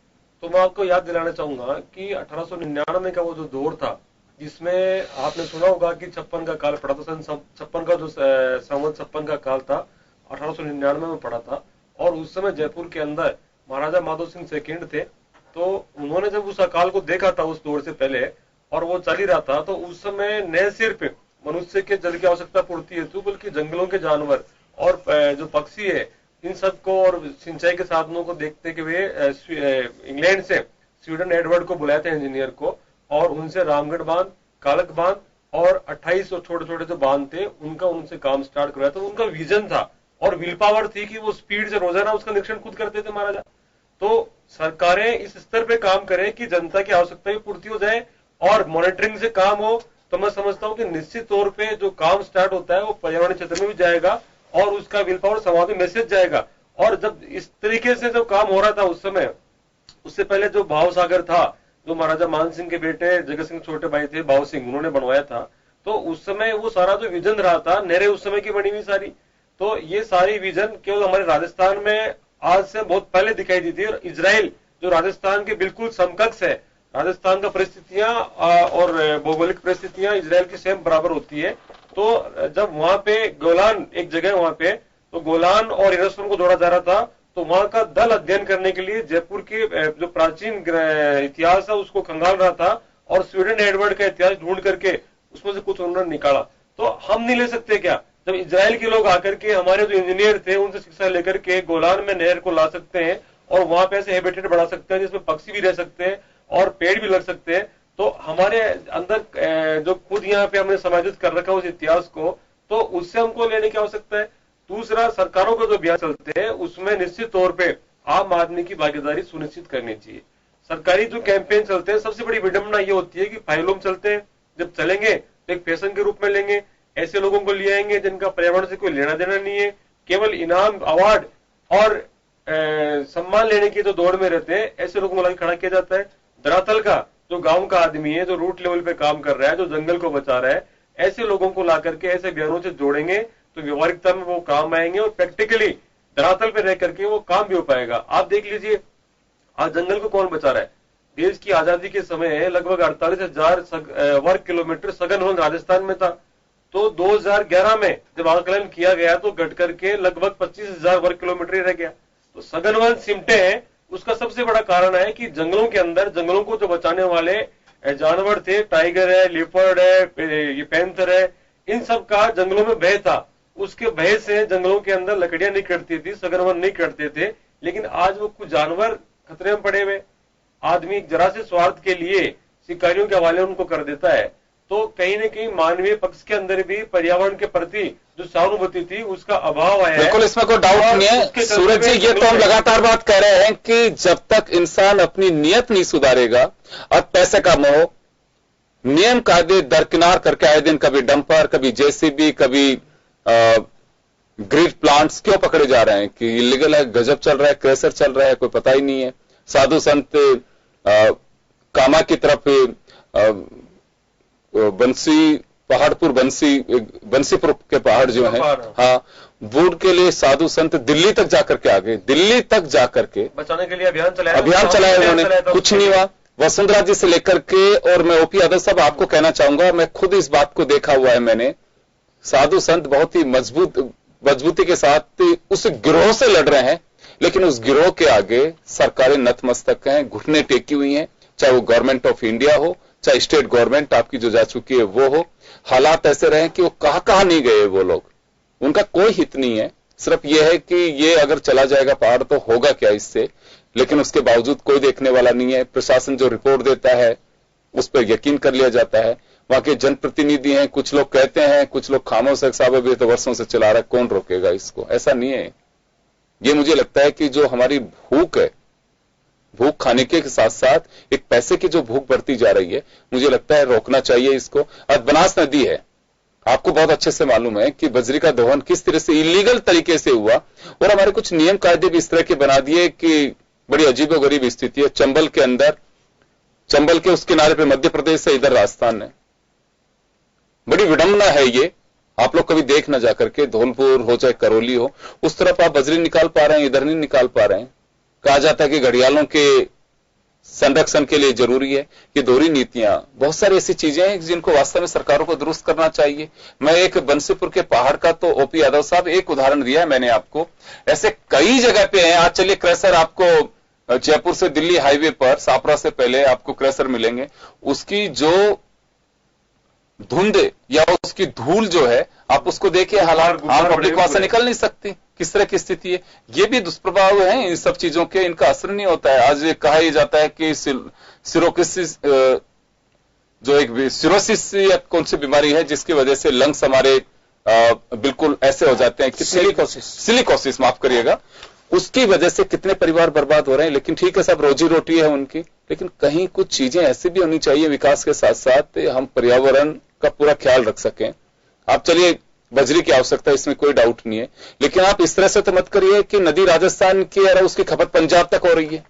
तो मैं आपको याद दिलाना चाहूंगा कि 1899 का वो जो दौर था, जिसमें आपने सुना होगा कि 56 का काल पड़ा था, सन 56 का जो संवत 56 का काल था, 1899 में पड़ा था। और उस समय जयपुर के अंदर महाराजा माधव सिंह सेकंड थे, तो उन्होंने जब उस अकाल को देखा था उस दौर से पहले, और वो चल ही रहा था, तो उस समय न सिर्फ मनुष्य के जल की आवश्यकता पूर्ति हेतु बल्कि जंगलों के जानवर और जो पक्षी है, इन सबको और सिंचाई के साधनों को देखते हुए इंग्लैंड से स्वीडन एडवर्ड को बुलाया था, इंजीनियर को, और उनसे रामगढ़ बांध, कालक बांध और 28 छोटे छोटे जो बांध थे उनका उनसे काम स्टार्ट करवाया। तो उनका विजन था और विल पावर थी कि वो स्पीड से रोजाना उसका निरीक्षण खुद करते थे महाराजा। तो सरकारें इस स्तर पे काम करें कि जनता की आवश्यकता भी पूर्ति हो जाए और मॉनिटरिंग से काम हो, तो मैं समझता हूं कि निश्चित तौर पे जो काम स्टार्ट होता है वो पर्यावरण क्षेत्र में भी जाएगा और उसका विल पावर समाज में मैसेज जाएगा। और जब इस तरीके से जो काम हो रहा था उस समय, उससे पहले जो भाव सागर था, जो महाराजा मान सिंह के बेटे जगत सिंह छोटे भाई थे भाव सिंह, उन्होंने बनवाया था, तो उस समय वो सारा जो विजन रहा था, नहरें उस समय की बनी हुई सारी, तो ये सारी विजन केवल हमारे राजस्थान में आज से बहुत पहले दिखाई दी थी। और इजराइल जो राजस्थान के बिल्कुल समकक्ष है, राजस्थान का परिस्थितियां और भौगोलिक परिस्थितियां इजराइल की सेम बराबर होती है। तो जब वहां पे गोलान एक जगह वहां पे, तो गोलान और यरूशलेम को जोड़ा जा रहा था, तो वहां का दल अध्ययन करने के लिए जयपुर के जो प्राचीन इतिहास है उसको खंगाल रहा था और स्वीडन एडवर्ड का इतिहास ढूंढ करके उसमें से कुछ उन्होंने निकाला। तो हम नहीं ले सकते क्या, जब इजराइल के लोग आकर के हमारे जो इंजीनियर थे उनसे शिक्षा लेकर के गोलान में नहर को ला सकते हैं और वहां पे ऐसे हैबिटेट बढ़ा सकते हैं जिसमें पक्षी भी रह सकते हैं और पेड़ भी लग सकते हैं, तो हमारे अंदर जो खुद यहाँ पे हमने समायोजित कर रखा है उस इतिहास को, तो उससे हमको लेने की आवश्यकता है। दूसरा, सरकारों का जो अभियान चलते हैं उसमें निश्चित तौर पे आम आदमी की भागीदारी सुनिश्चित करनी चाहिए। सरकारी जो कैंपेन चलते हैं, सबसे बड़ी विडंबना ये होती है कि फाइलों में चलते हैं, जब चलेंगे तो एक फैशन के रूप में लेंगे, ऐसे लोगों को ले आएंगे जिनका पर्यावरण से कोई लेना देना नहीं है, केवल इनाम अवार्ड और सम्मान लेने की जो दौड़ में रहते हैं, ऐसे लोगों को लाके खड़ा किया जाता है। धरातल का जो गांव का आदमी है, जो रूट लेवल पे काम कर रहा है, जो जंगल को बचा रहा है, ऐसे लोगों को ला करके ऐसे अभियानों से जोड़ेंगे तो व्यवहारिकता में वो काम आएंगे और प्रैक्टिकली धरातल पे रह करके वो काम भी हो पाएगा। आप देख लीजिए, आज जंगल को कौन बचा रहा है? देश की आजादी के समय लगभग 48,000 वर्ग किलोमीटर सघन वन राजस्थान में था, तो 2011 में जब आकलन किया गया तो घट करके लगभग 25,000 वर्ग किलोमीटर रह गया। तो सघन वन सिमटे हैं, उसका सबसे बड़ा कारण है कि जंगलों के अंदर, जंगलों को जो बचाने वाले जानवर थे, टाइगर है, लिपर्ड है, ये पैंथर है, इन सब का जंगलों में भय था। उसके भय से जंगलों के अंदर लकड़ियां नहीं कटती थी, सगरवन नहीं कटते थे। लेकिन आज वो कुछ जानवर खतरे में पड़े हुए, आदमी जरा से स्वार्थ के लिए शिकारियों के हवाले उनको कर देता है। तो कहीं न कहीं मानवीय पक्ष के अंदर भी पर्यावरण के प्रति जो सहानुभूति थी उसका अभाव आया है। बिल्कुल, इसमें कोई डाउट नहीं है सूरज जी। ये तो हम लगातार बात कह रहे हैं कि जब तक इंसान अपनी नियत नहीं सुधारेगा और पैसे का मोह, नियम कायदे दरकिनार करके आए दिन कभी डंपर, कभी जेसीबी, कभी ग्रिड प्लांट्स क्यों पकड़े जा रहे हैं कि इलीगल है, गजब चल रहा है, क्रेशर चल रहा है, कोई पता ही नहीं है। साधु संत कामा की तरफ बंसी पहाड़पुर बंसीपुर के पहाड़ जो है, हाँ, वुड के लिए साधु संत दिल्ली तक जाकर के आ गए, दिल्ली तक जाकर के बचाने के लिए अभियान चलाया उन्होंने, कुछ नहीं हुआ। वसुंधरा जी से लेकर के, और मैं ओपी यादव साहब आपको कहना चाहूंगा, मैं खुद इस बात को देखा हुआ है मैंने, साधु संत बहुत ही मजबूती के साथ उस गिरोह से लड़ रहे हैं, लेकिन उस गिरोह के आगे सरकारें नतमस्तक हैं, घुटने टेकी हुई हैं, चाहे वो गवर्नमेंट ऑफ इंडिया हो, चाहे स्टेट गवर्नमेंट आपकी जो जा चुकी है वो हो। हालात ऐसे रहे कि वो कहां नहीं गए वो लोग, उनका कोई हित नहीं है, सिर्फ ये है कि ये अगर चला जाएगा पहाड़ तो होगा क्या इससे, लेकिन उसके बावजूद कोई देखने वाला नहीं है। प्रशासन जो रिपोर्ट देता है उस पर यकीन कर लिया जाता है। वहां के जनप्रतिनिधि हैं, कुछ लोग कहते हैं, कुछ लोग खामोश है, साहब अभी तो वर्षों से चला रहा है, कौन रोकेगा इसको? ऐसा नहीं है। ये मुझे लगता है कि जो हमारी भूख है, भूख खाने के साथ साथ एक पैसे की जो भूख बढ़ती जा रही है, मुझे लगता है रोकना चाहिए इसको। और बनास नदी है, आपको बहुत अच्छे से मालूम है कि बजरी का दोहन किस तरह से इलीगल तरीके से हुआ, और हमारे कुछ नियम कायदे भी इस तरह के बना दिए कि बड़ी अजीबोगरीब स्थिति है। चंबल के अंदर, चंबल के उस किनारे पे मध्य प्रदेश से इधर राजस्थान है, बड़ी विडंबना है ये। आप लोग कभी देख ना जाकर के, धौलपुर हो चाहे करौली हो, उस तरफ आप बजरी निकाल पा रहे हैं, इधर नहीं निकाल पा रहे हैं। कहा जाता है कि घड़ियालों के संरक्षण के लिए जरूरी है कि दोहरी नीतियां, बहुत सारी ऐसी चीजें हैं जिनको वास्तव में सरकारों को दुरुस्त करना चाहिए। मैं एक बंसीपुर के पहाड़ का तो ओपी यादव साहब एक उदाहरण दिया है मैंने आपको, ऐसे कई जगह पे हैं। आज चलिए क्रेशर आपको जयपुर से दिल्ली हाईवे पर सापरा से पहले आपको क्रेशर मिलेंगे, उसकी जो धुंध या उसकी धूल जो है, आप उसको देखिए, हालात आप पब्लिक वहां से निकल नहीं सकती, किस तरह की स्थिति है। ये भी दुष्प्रभाव है इन सब चीजों के, इनका असर नहीं होता है। आज कहा ही जाता है कि सिरोसिस, जो एक सिरोसिस या कौन सी बीमारी है जिसकी वजह से लंग्स हमारे बिल्कुल ऐसे हो जाते हैं कि सिलिकोसिस, माफ करिएगा, उसकी वजह से कितने परिवार बर्बाद हो रहे हैं। लेकिन ठीक है साहब, रोजी रोटी है उनकी, लेकिन कहीं कुछ चीजें ऐसी भी होनी चाहिए विकास के साथ साथ हम पर्यावरण का पूरा ख्याल रख सकें। आप चलिए बजरी की आवश्यकता, इसमें कोई डाउट नहीं है, लेकिन आप इस तरह से तो मत करिए कि नदी राजस्थान की और उसकी खपत पंजाब तक हो रही है।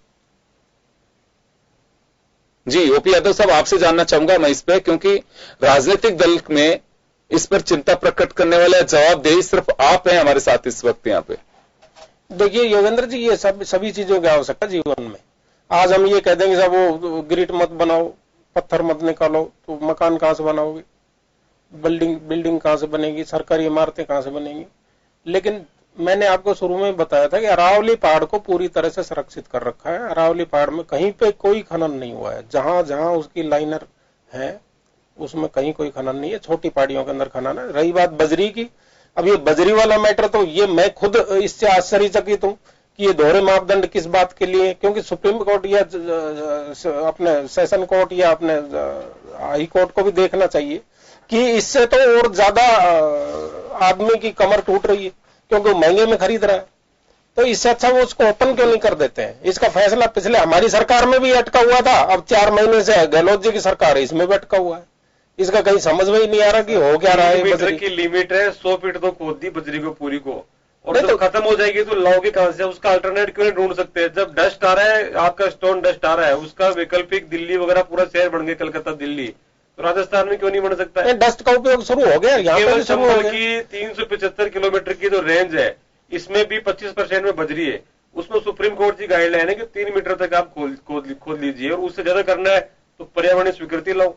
जी ओपी यादव साहब, आपसे जानना चाहूंगा मैं इस पे, क्योंकि राजनीतिक दल में इस पर चिंता प्रकट करने वाले जवाबदेही सिर्फ आप हैं हमारे साथ इस वक्त यहाँ पे। देखिए योगेंद्र जी, ये सभी चीजों की आवश्यकता जीवन में। आज हम ये कह देंगे साहब वो ग्रिड मत बनाओ, पत्थर मत निकालो, तो मकान कहां से बनाओगे, बिल्डिंग कहां से बनेगी, सरकारी इमारतें कहां से बनेंगी। लेकिन मैंने आपको शुरू में बताया था कि अरावली पहाड़ को पूरी तरह से सुरक्षित कर रखा है। अरावली पहाड़ में कहीं पे कोई खनन नहीं हुआ है, जहां जहां उसकी लाइनर है उसमें कहीं कोई खनन नहीं है, छोटी पहाड़ियों के अंदर खनन है। रही बात बजरी की, अब ये बजरी वाला मैटर तो ये मैं खुद इससे आश्चर्यचकित हूं कि ये दोहरे मापदंड किस बात के लिए, क्योंकि सुप्रीम कोर्ट या अपने सेशन कोर्ट या अपने हाई कोर्ट को भी देखना चाहिए कि इससे तो और ज्यादा आदमी की कमर टूट रही है, क्योंकि महंगे में खरीद रहा है। तो इससे अच्छा वो उसको ओपन क्यों नहीं कर देते हैं? इसका फैसला पिछले हमारी सरकार में भी अटका हुआ था, अब 4 महीने से गहलोत जी की सरकार है, इसमें भी अटका हुआ है। इसका कहीं समझ में ही नहीं आ रहा कि हो क्या रहा है। बजरी की लिमिट है 100 फीट तो खोद दी बजरी को पूरी को, और जब खत्म हो जाएगी तो लाओगे कहां से? उसका अल्टरनेट क्यों नहीं ढूंढ सकते? जब डस्ट आ रहा है, आपका स्टोन डस्ट आ रहा है, उसका वैकल्पिक दिल्ली वगैरह पूरा शहर बन गए, कलकत्ता दिल्ली, तो राजस्थान में क्यों नहीं बन सकता है? डस्ट का उपयोग शुरू हो गया केवल चंबल की 375 किलोमीटर की जो रेंज है, इसमें भी 25% में बजरी है। उसमें सुप्रीम कोर्ट की गाइडलाइन है कि 3 मीटर तक आप खोद लीजिए, और उससे ज्यादा करना है तो पर्यावरण स्वीकृति लाओ।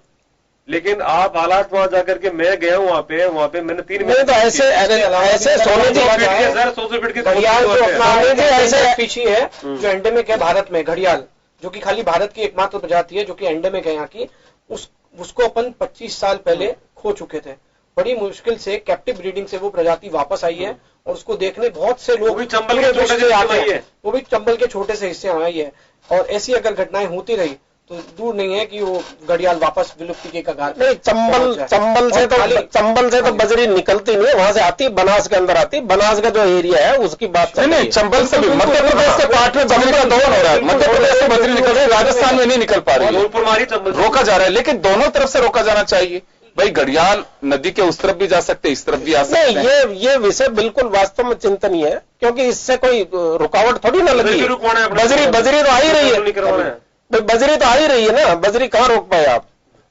लेकिन आप हालात वहां जाकर के, मैं गया हूं वहां पे मैंने 3 मीटर तो ऐसे सोने जी सर 100 फीट की घड़ियाल जो ऐसे पीछी है जो एंडेमिक है भारत में, घड़ियाल जो कि खाली भारत की एकमात्र प्रजाति है जो कि एंडेमिक है यहाँ की, उसको अपन 25 साल पहले खो चुके थे। बड़ी मुश्किल से कैप्टिव ब्रीडिंग से वो प्रजाति वापस आई है और उसको देखने बहुत से लोग वो भी चंबल के छोटे से आते हैं, वो भी चंबल के छोटे से हिस्से आई है। और ऐसी अगर घटनाएं होती रही तो दूर नहीं है कि वो घड़ियाल वापस विलुप्ति के कगार नहीं। चंबल से तो बजरी निकलती नहीं है, वहां से आती है, बनास के अंदर आती है। बनास का जो एरिया है उसकी बात नहीं, चंबल से भी मध्य प्रदेश के पार्ट में बजरी का दौर हो रहा है। मध्य प्रदेश से बजरी निकल रही है, राजस्थान में नहीं निकल पा रही है, रोका जा रहा है। लेकिन दोनों तरफ से रोका जाना चाहिए भाई। घड़ियाल नदी के उस तरफ भी जा सकते हैं, इस तरफ भी आ सकते हैं। ये विषय बिल्कुल वास्तव में चिंतनीय है, क्योंकि इससे कोई रुकावट थोड़ी ना लगी है। बजरी तो आ ही रही है, बजरी तो आ ही रही है ना, बजरी कहां रोक पाए आप।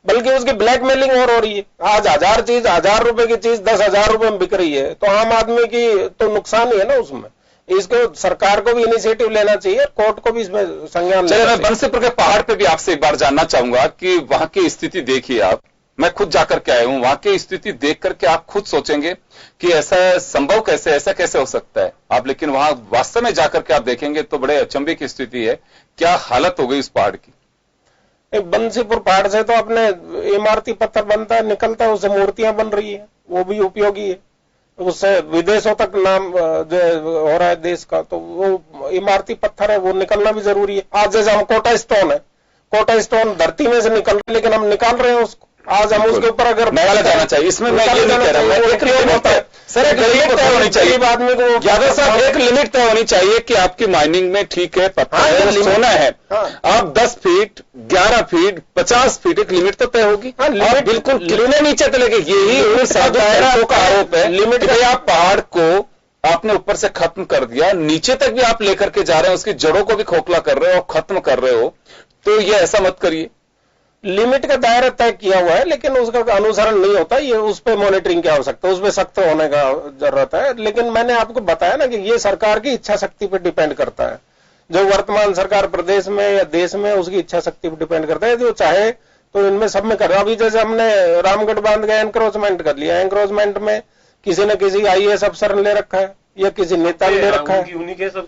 बल्कि उसकी ब्लैकमेलिंग और हो रही है। आज 1000 रुपए की चीज 10,000 रुपए में बिक रही है, तो आम आदमी की तो नुकसान ही है ना उसमें। इसको सरकार को भी इनिशिएटिव लेना चाहिए, कोर्ट को भी इसमें संज्ञान लेना चाहिए। मैं बंसीपुर के पहाड़ पे भी आपसे एक बार जानना चाहूंगा कि वहां की स्थिति देखिए आप। मैं खुद जाकर के आया हूं, वहां की स्थिति देख करके आप खुद सोचेंगे कि ऐसा संभव कैसे, ऐसा कैसे हो सकता है आप। लेकिन वहां वास्तव में जाकर के आप देखेंगे तो बड़े अचंभे की स्थिति है। क्या हालत हो गई उस पहाड़ की। एक बंसीपुर पहाड़ से तो अपने इमारती पत्थर बनता है, निकलता है, उससे मूर्तियां बन रही है, वो भी उपयोगी है। उससे विदेशों तक नाम जो हो रहा है देश का, तो वो इमारती पत्थर है, वो निकलना भी जरूरी है। आज जैसे हम कोटा स्टोन है, कोटा स्टोन धरती में से निकल रहे, लेकिन हम निकाल रहे हैं उसको। आज हम उसके ऊपर अगर निकाला जाना चाहिए, इसमें मैं ये नहीं कह रहा हूं, एक लिमिट होता है सर, एक लिमिट तय होनी चाहिए। आदमी को यादव साहब, एक लिमिट तय होनी चाहिए कि आपकी माइनिंग में ठीक है, पत्थर है, सोना है, आप 10 फीट, 11 फीट, 50 फीट, एक लिमिट तो तय होगी। आप बिल्कुल कितने नीचे चले गए, यही साधु का आरोप है। लिमिट भाई, आप पहाड़ को आपने ऊपर से खत्म कर दिया, नीचे तक भी आप लेकर के जा रहे हैं, उसकी जड़ों को भी खोखला कर रहे हो और खत्म कर रहे हो, तो ये ऐसा मत करिए। लिमिट का दायरा तय किया हुआ है, लेकिन उसका अनुसरण नहीं होता। ये उस पर मॉनिटरिंग क्या हो सकता है, उस पर सख्त होने का जरूरत है। लेकिन मैंने आपको बताया ना कि ये सरकार की इच्छा शक्ति पर डिपेंड करता है। जो वर्तमान सरकार प्रदेश में या देश में, उसकी इच्छा शक्ति पर डिपेंड करता है। जो चाहे तो इनमें सब में कर। अभी जैसे हमने रामगढ़ बांध का एनक्रोचमेंट कर लिया, एनक्रोचमेंट में किसी न किसी IAS अफसर ने ले रखा है, या किसी नेता ने ले रखा है,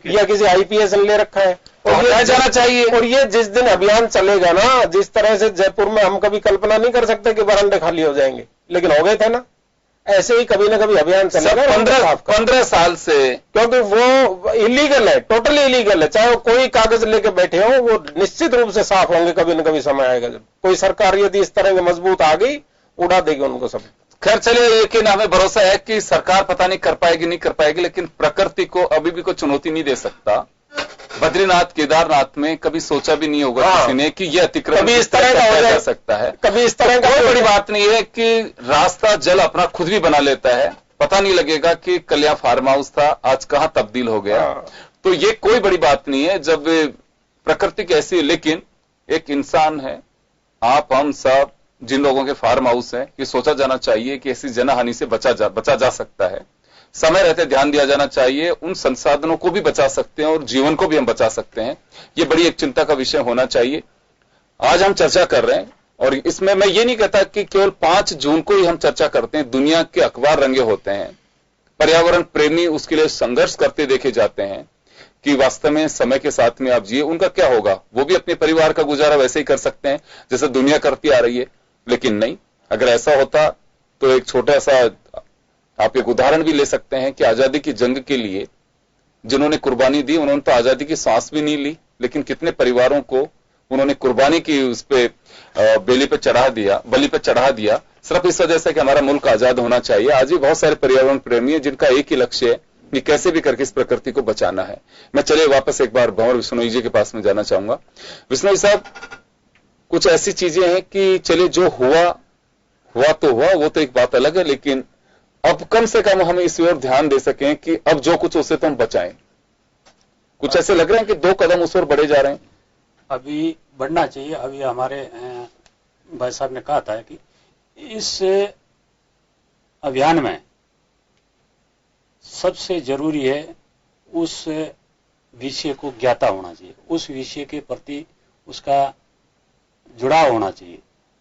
या किसी IPS ने ले रखा है, और ये जाना चाहिए। और ये जिस दिन अभियान चलेगा ना, जिस तरह से जयपुर में हम कभी कल्पना नहीं कर सकते कि बरामदे खाली हो जाएंगे, लेकिन हो गए थे ना। ऐसे ही कभी ना कभी अभियान चलेगा 15 साल से, क्योंकि वो इलीगल है, टोटली इलीगल है। चाहे वो कोई कागज लेके बैठे हो, वो निश्चित रूप से साफ होंगे। कभी ना कभी समय आएगा जब कोई सरकार यदि इस तरह की मजबूत आ गई, उड़ा देगी उनको सब। खैर चलिए, लेकिन हमें भरोसा है कि सरकार पता नहीं कर पाएगी, नहीं कर पाएगी, लेकिन प्रकृति को अभी भी कोई चुनौती नहीं दे सकता। बद्रीनाथ, केदारनाथ में कभी सोचा भी नहीं होगा किसी ने कि यह अतिक्रमण कभी इस तरह का हो जा सकता है। कभी इस तरह का कोई बड़ी बात नहीं है कि रास्ता जल अपना खुद भी बना लेता है। पता नहीं लगेगा कि कल यहाँ फार्म हाउस था, आज कहां तब्दील हो गया। तो ये कोई बड़ी बात नहीं है जब प्रकृति कैसी है। लेकिन एक इंसान है, आप हम सब जिन लोगों के फार्म हाउस है, ये सोचा जाना चाहिए कि ऐसी जनहानि से बचा जा सकता है। समय रहते ध्यान दिया जाना चाहिए। उन संसाधनों को भी बचा सकते हैं और जीवन को भी हम बचा सकते हैं। ये बड़ी एक चिंता का विषय होना चाहिए। आज हम चर्चा कर रहे हैं, और इसमें मैं ये नहीं कहता कि केवल 5 जून को ही हम चर्चा करते हैं। दुनिया के अखबार रंगे होते हैं, पर्यावरण प्रेमी उसके लिए संघर्ष करते देखे जाते हैं कि वास्तव में समय के साथ में आप जिए। उनका क्या होगा, वो भी अपने परिवार का गुजारा वैसे ही कर सकते हैं जैसे दुनिया करती आ रही है। लेकिन नहीं, अगर ऐसा होता तो एक छोटा सा आप एक उदाहरण भी ले सकते हैं कि आजादी की जंग के लिए जिन्होंने कुर्बानी दी, उन्होंने तो आजादी की सांस भी नहीं ली, लेकिन कितने परिवारों को उन्होंने कुर्बानी की, उस पे बलि पे चढ़ा दिया सिर्फ इस वजह से कि हमारा मुल्क आजाद होना चाहिए। आज भी बहुत सारे पर्यावरण प्रेमी हैं जिनका एक ही लक्ष्य है कि कैसे भी करके इस प्रकृति को बचाना है। मैं चलिए वापस एक बार भंवर विश्नोई जी के पास में जाना चाहूंगा। विश्नोई साहब, कुछ ऐसी चीजें हैं कि चलिए जो हुआ तो हुआ, वो तो एक बात अलग है, लेकिन अब कम से कम हम इस ओर ध्यान दे सकें कि अब जो कुछ उसे तो हम बचाएं। कुछ ऐसे लग रहे हैं कि 2 कदम उस ओर बढ़े जा रहे हैं। अभी बढ़ना चाहिए। अभी हमारे भाई साहब ने कहा था कि इस अभियान में सबसे जरूरी है उस विषय को ज्ञाता होना चाहिए, उस विषय के प्रति उसका जुड़ाव होना चाहिए,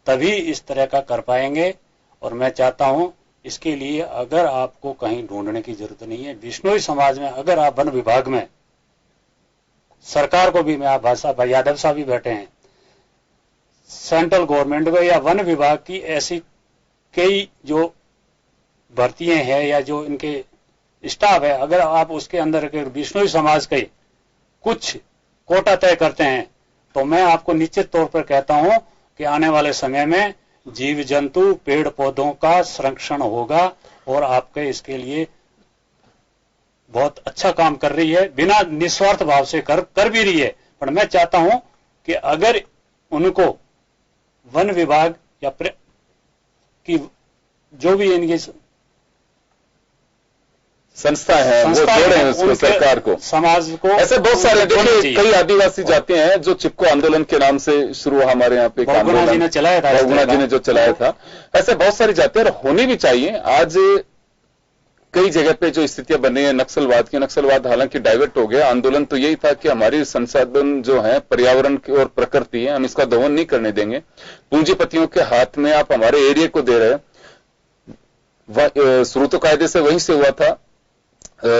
तभी इस तरह का कर पाएंगे। और मैं चाहता हूं इसके लिए अगर आपको कहीं ढूंढने की जरूरत नहीं है, बिश्नोई समाज में अगर आप वन विभाग में, सरकार को भी, मैं आप भाई यादव साहब भी बैठे हैं, सेंट्रल गवर्नमेंट को या वन विभाग की ऐसी कई जो भर्तियां हैं या जो इनके स्टाफ है, अगर आप उसके अंदर बिश्नोई समाज के कुछ कोटा तय करते हैं तो मैं आपको निश्चित तौर पर कहता हूं कि आने वाले समय में जीव जंतु पेड़ पौधों का संरक्षण होगा और आपके इसके लिए बहुत अच्छा काम कर रही है, बिना निस्वार्थ भाव से कर भी रही है। पर मैं चाहता हूं कि अगर उनको वन विभाग या की जो भी इनकी संस्था है वो जोड़े उसको, सरकार को, समाज को। ऐसे बहुत सारे, देखिए कई आदिवासी जाते हैं जो चिपको आंदोलन के नाम से शुरू हुआ हमारे यहाँ पे बहुगुणा जी ने चलाया था, बहुगुणा जी ने जो चलाया था, ऐसे बहुत सारी जाते हैं और होनी भी चाहिए। आज कई जगह पे जो स्थितियां बनी है नक्सलवाद की, नक्सलवाद हालांकि डाइवर्ट हो गया, आंदोलन तो यही था कि हमारी संसाधन जो है पर्यावरण की और प्रकृति है, हम इसका दोहन नहीं करने देंगे। पूंजीपतियों के हाथ में आप हमारे एरिया को दे रहे हैं, शुरू तो कायदे से वहीं से हुआ था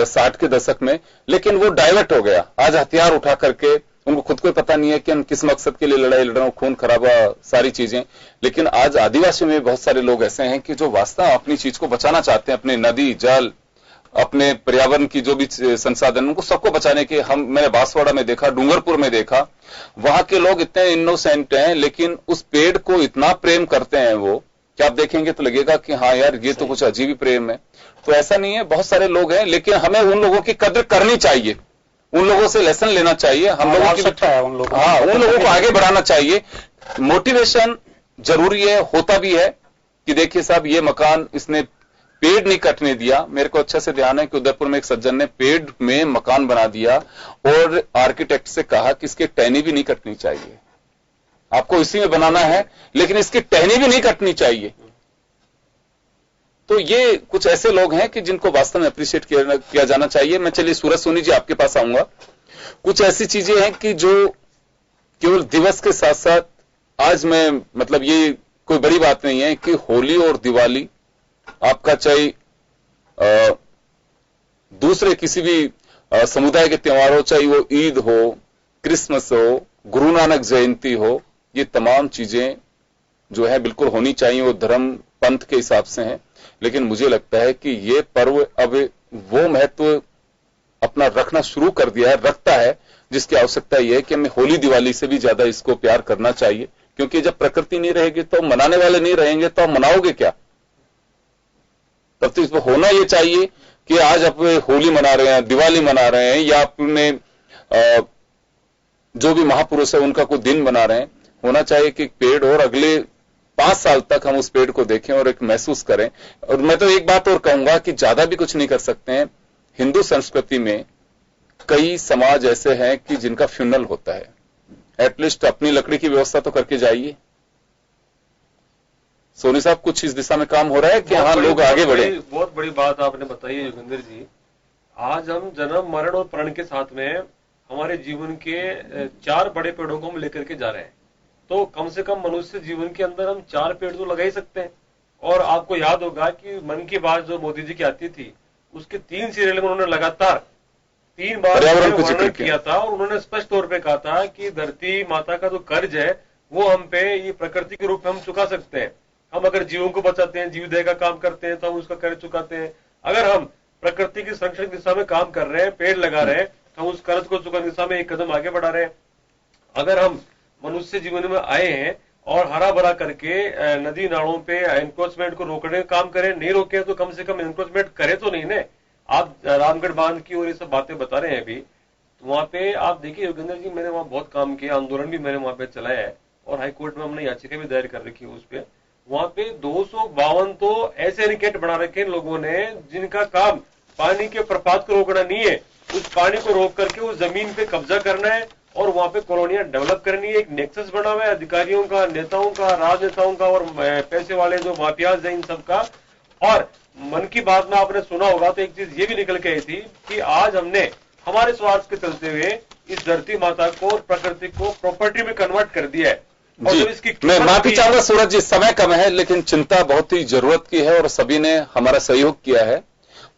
60 के दशक में, लेकिन वो डाइवर्ट हो गया। आज हथियार उठा करके उनको खुद को पता नहीं है कि हम किस मकसद के लिए लड़ाई लड़ रहे हैं, खून खराबा सारी चीजें। लेकिन आज आदिवासी में बहुत सारे लोग ऐसे हैं कि जो वास्तव अपनी चीज को बचाना चाहते हैं, अपने नदी जल, अपने पर्यावरण की जो भी संसाधन, उनको सबको बचाने के। मैंने बांसवाड़ा में देखा, डूंगरपुर में देखा, वहां के लोग इतने इनोसेंट हैं, लेकिन उस पेड़ को इतना प्रेम करते हैं वो कि आप देखेंगे तो लगेगा कि हाँ यार ये तो कुछ अजीब ही प्रेम है। तो ऐसा नहीं है, बहुत सारे लोग हैं, लेकिन हमें उन लोगों की कद्र करनी चाहिए, उन लोगों से लेसन लेना चाहिए, हम लोगों की आवश्यकता है, उन लोगों को आगे बढ़ाना चाहिए। मोटिवेशन जरूरी है, होता भी है कि देखिए साहब ये मकान इसने पेड़ नहीं कटने दिया। मेरे को अच्छे से ध्यान है कि उदयपुर में एक सज्जन ने पेड़ में मकान बना दिया और आर्किटेक्ट से कहा कि इसकी टहनी भी नहीं कटनी चाहिए, आपको इसी में बनाना है, लेकिन इसकी टहनी भी नहीं कटनी चाहिए। तो ये कुछ ऐसे लोग हैं कि जिनको वास्तव में अप्रिशिएट किया जाना चाहिए। मैं चलिए सूरज सोनी जी आपके पास आऊंगा। कुछ ऐसी चीजें हैं कि जो केवल दिवस के साथ साथ आज मैं मतलब ये कोई बड़ी बात नहीं है कि होली और दिवाली आपका चाहे दूसरे किसी भी समुदाय के त्योहार हो, चाहे वो ईद हो, क्रिसमस हो, गुरु नानक जयंती हो, ये तमाम चीजें जो है बिल्कुल होनी चाहिए, वो धर्म पंथ के हिसाब से हैं। लेकिन मुझे लगता है कि ये पर्व अब वो महत्व अपना रखना शुरू कर दिया है, रखता है, जिसकी आवश्यकता यह है कि हमें होली दिवाली से भी ज्यादा इसको प्यार करना चाहिए। क्योंकि जब प्रकृति नहीं रहेगी तो मनाने वाले नहीं रहेंगे तो आप मनाओगे क्या? तब तो इसमें होना यह चाहिए कि आज आप होली मना रहे हैं, दिवाली मना रहे हैं, या अपने जो भी महापुरुष है उनका कोई दिन मना रहे हैं, होना चाहिए कि पेड़ और अगले 5 साल तक हम उस पेड़ को देखें और एक महसूस करें। और मैं तो एक बात और कहूंगा कि ज्यादा भी कुछ नहीं कर सकते हैं। हिंदू संस्कृति में कई समाज ऐसे हैं कि जिनका फ्यूनरल होता है, एटलीस्ट अपनी लकड़ी की व्यवस्था तो करके जाइए। सोनी साहब कुछ इस दिशा में काम हो रहा है कि हाँ लोग आगे बढ़े? बहुत बड़ी बात आपने बताई है योगेंद्र जी। आज हम जन्म मरण और प्राण के साथ में हमारे जीवन के 4 बड़े पेड़ों को हम लेकर के जा रहे हैं। तो कम से कम मनुष्य जीवन के अंदर हम 4 पेड़ तो लगा ही सकते हैं। और आपको याद होगा कि मन की बात जो मोदी जी की आती थी, उसके 3 सीरियल में उन्होंने लगातार 3 बार वर्णन किया था और उन्होंने स्पष्ट तौर पे कहा था कि धरती माता का जो कर्ज है वो हम पे ये प्रकृति के रूप में हम चुका सकते हैं। हम अगर जीवों को बचाते हैं, जीवदया का काम करते हैं, तो हम उसका कर्ज चुकाते हैं। अगर हम प्रकृति की संरक्षण दिशा में काम कर रहे हैं, पेड़ लगा रहे हैं, तो हम उस कर्ज को चुकाने दिशा में एक कदम आगे बढ़ा रहे हैं। अगर हम मनुष्य जीवन में आए हैं और हरा भरा करके नदी नालों पे एनक्रोचमेंट को रोकने का काम करें, नहीं रोके तो कम से कम एनक्रोचमेंट करे तो नहीं ने। आप रामगढ़ बांध की और ये सब बातें बता रहे हैं अभी, तो वहां पे आप देखिए योगेंद्र जी, मैंने वहां बहुत काम किया, आंदोलन भी मैंने वहां पे चलाया है और हाईकोर्ट में हमने याचिका भी दायर कर रखी है उस पर। वहां पे 252 तो ऐसे एनिकेट बना रखे हैं लोगों ने जिनका काम पानी के प्रपात को रोकना नहीं है, उस पानी को रोक करके उस जमीन पे कब्जा करना है और वहां पे कॉलोनियां डेवलप करनी है। एक नेक्सस बना हुआ है अधिकारियों का, नेताओं का, राजनेताओं का और पैसे वाले जो माफियाज हैं इन सब का। और मन की बात में आपने सुना होगा तो एक चीज ये भी निकल के आई थी कि आज हमने हमारे स्वार्थ के चलते हुए इस धरती माता को और प्रकृति को प्रॉपर्टी में कन्वर्ट कर दिया है। और जब इसकी मैं माफी चाहूंगा सूरज जी, समय कम है लेकिन चिंता बहुत ही जरूरत की है और सभी ने हमारा सहयोग किया है।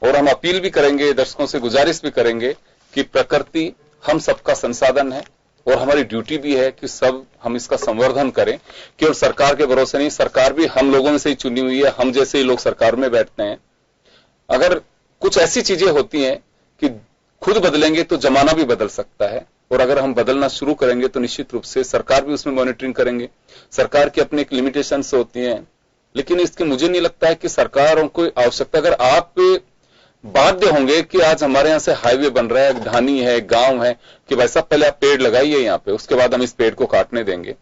और हम अपील भी करेंगे, दर्शकों से गुजारिश भी करेंगे कि प्रकृति हम सबका संसाधन है और हमारी ड्यूटी भी है कि सब हम इसका संवर्धन करें। केवल सरकार के भरोसे नहीं, सरकार भी हम लोगों में से ही चुनी हुई है, हम जैसे ही लोग सरकार में बैठते हैं। अगर कुछ ऐसी चीजें होती हैं कि खुद बदलेंगे तो जमाना भी बदल सकता है, और अगर हम बदलना शुरू करेंगे तो निश्चित रूप से सरकार भी उसमें मॉनिटरिंग करेंगे। सरकार की अपनी एक लिमिटेशंस होती हैं, लेकिन इसके मुझे नहीं लगता है कि सरकारों को आवश्यकता, अगर आप बाध्य होंगे कि आज हमारे यहां से हाईवे बन रहा है, ढानी है, गांव है, कि भाई साहब पहले आप पेड़ लगाइए यहां पे, उसके बाद हम इस पेड़ को काटने देंगे,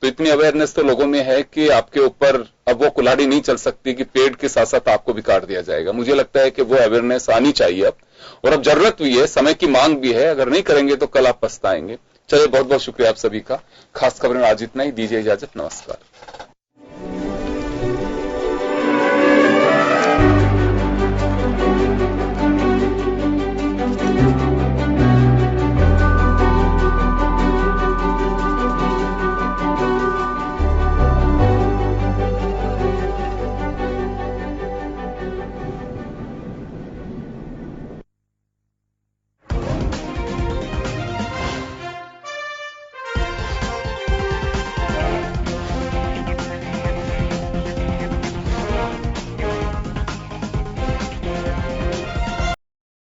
तो इतनी अवेयरनेस तो लोगों में है कि आपके ऊपर अब वो कुल्हाड़ी नहीं चल सकती कि पेड़ के साथ साथ आपको भी काट दिया जाएगा। मुझे लगता है कि वो अवेयरनेस आनी चाहिए अब, और अब जरूरत भी है, समय की मांग भी है। अगर नहीं करेंगे तो कल आप पछताएंगे। चलिए, बहुत बहुत शुक्रिया आप सभी का। खास खबर में आज इतना ही। दीजिए इजाजत, नमस्कार।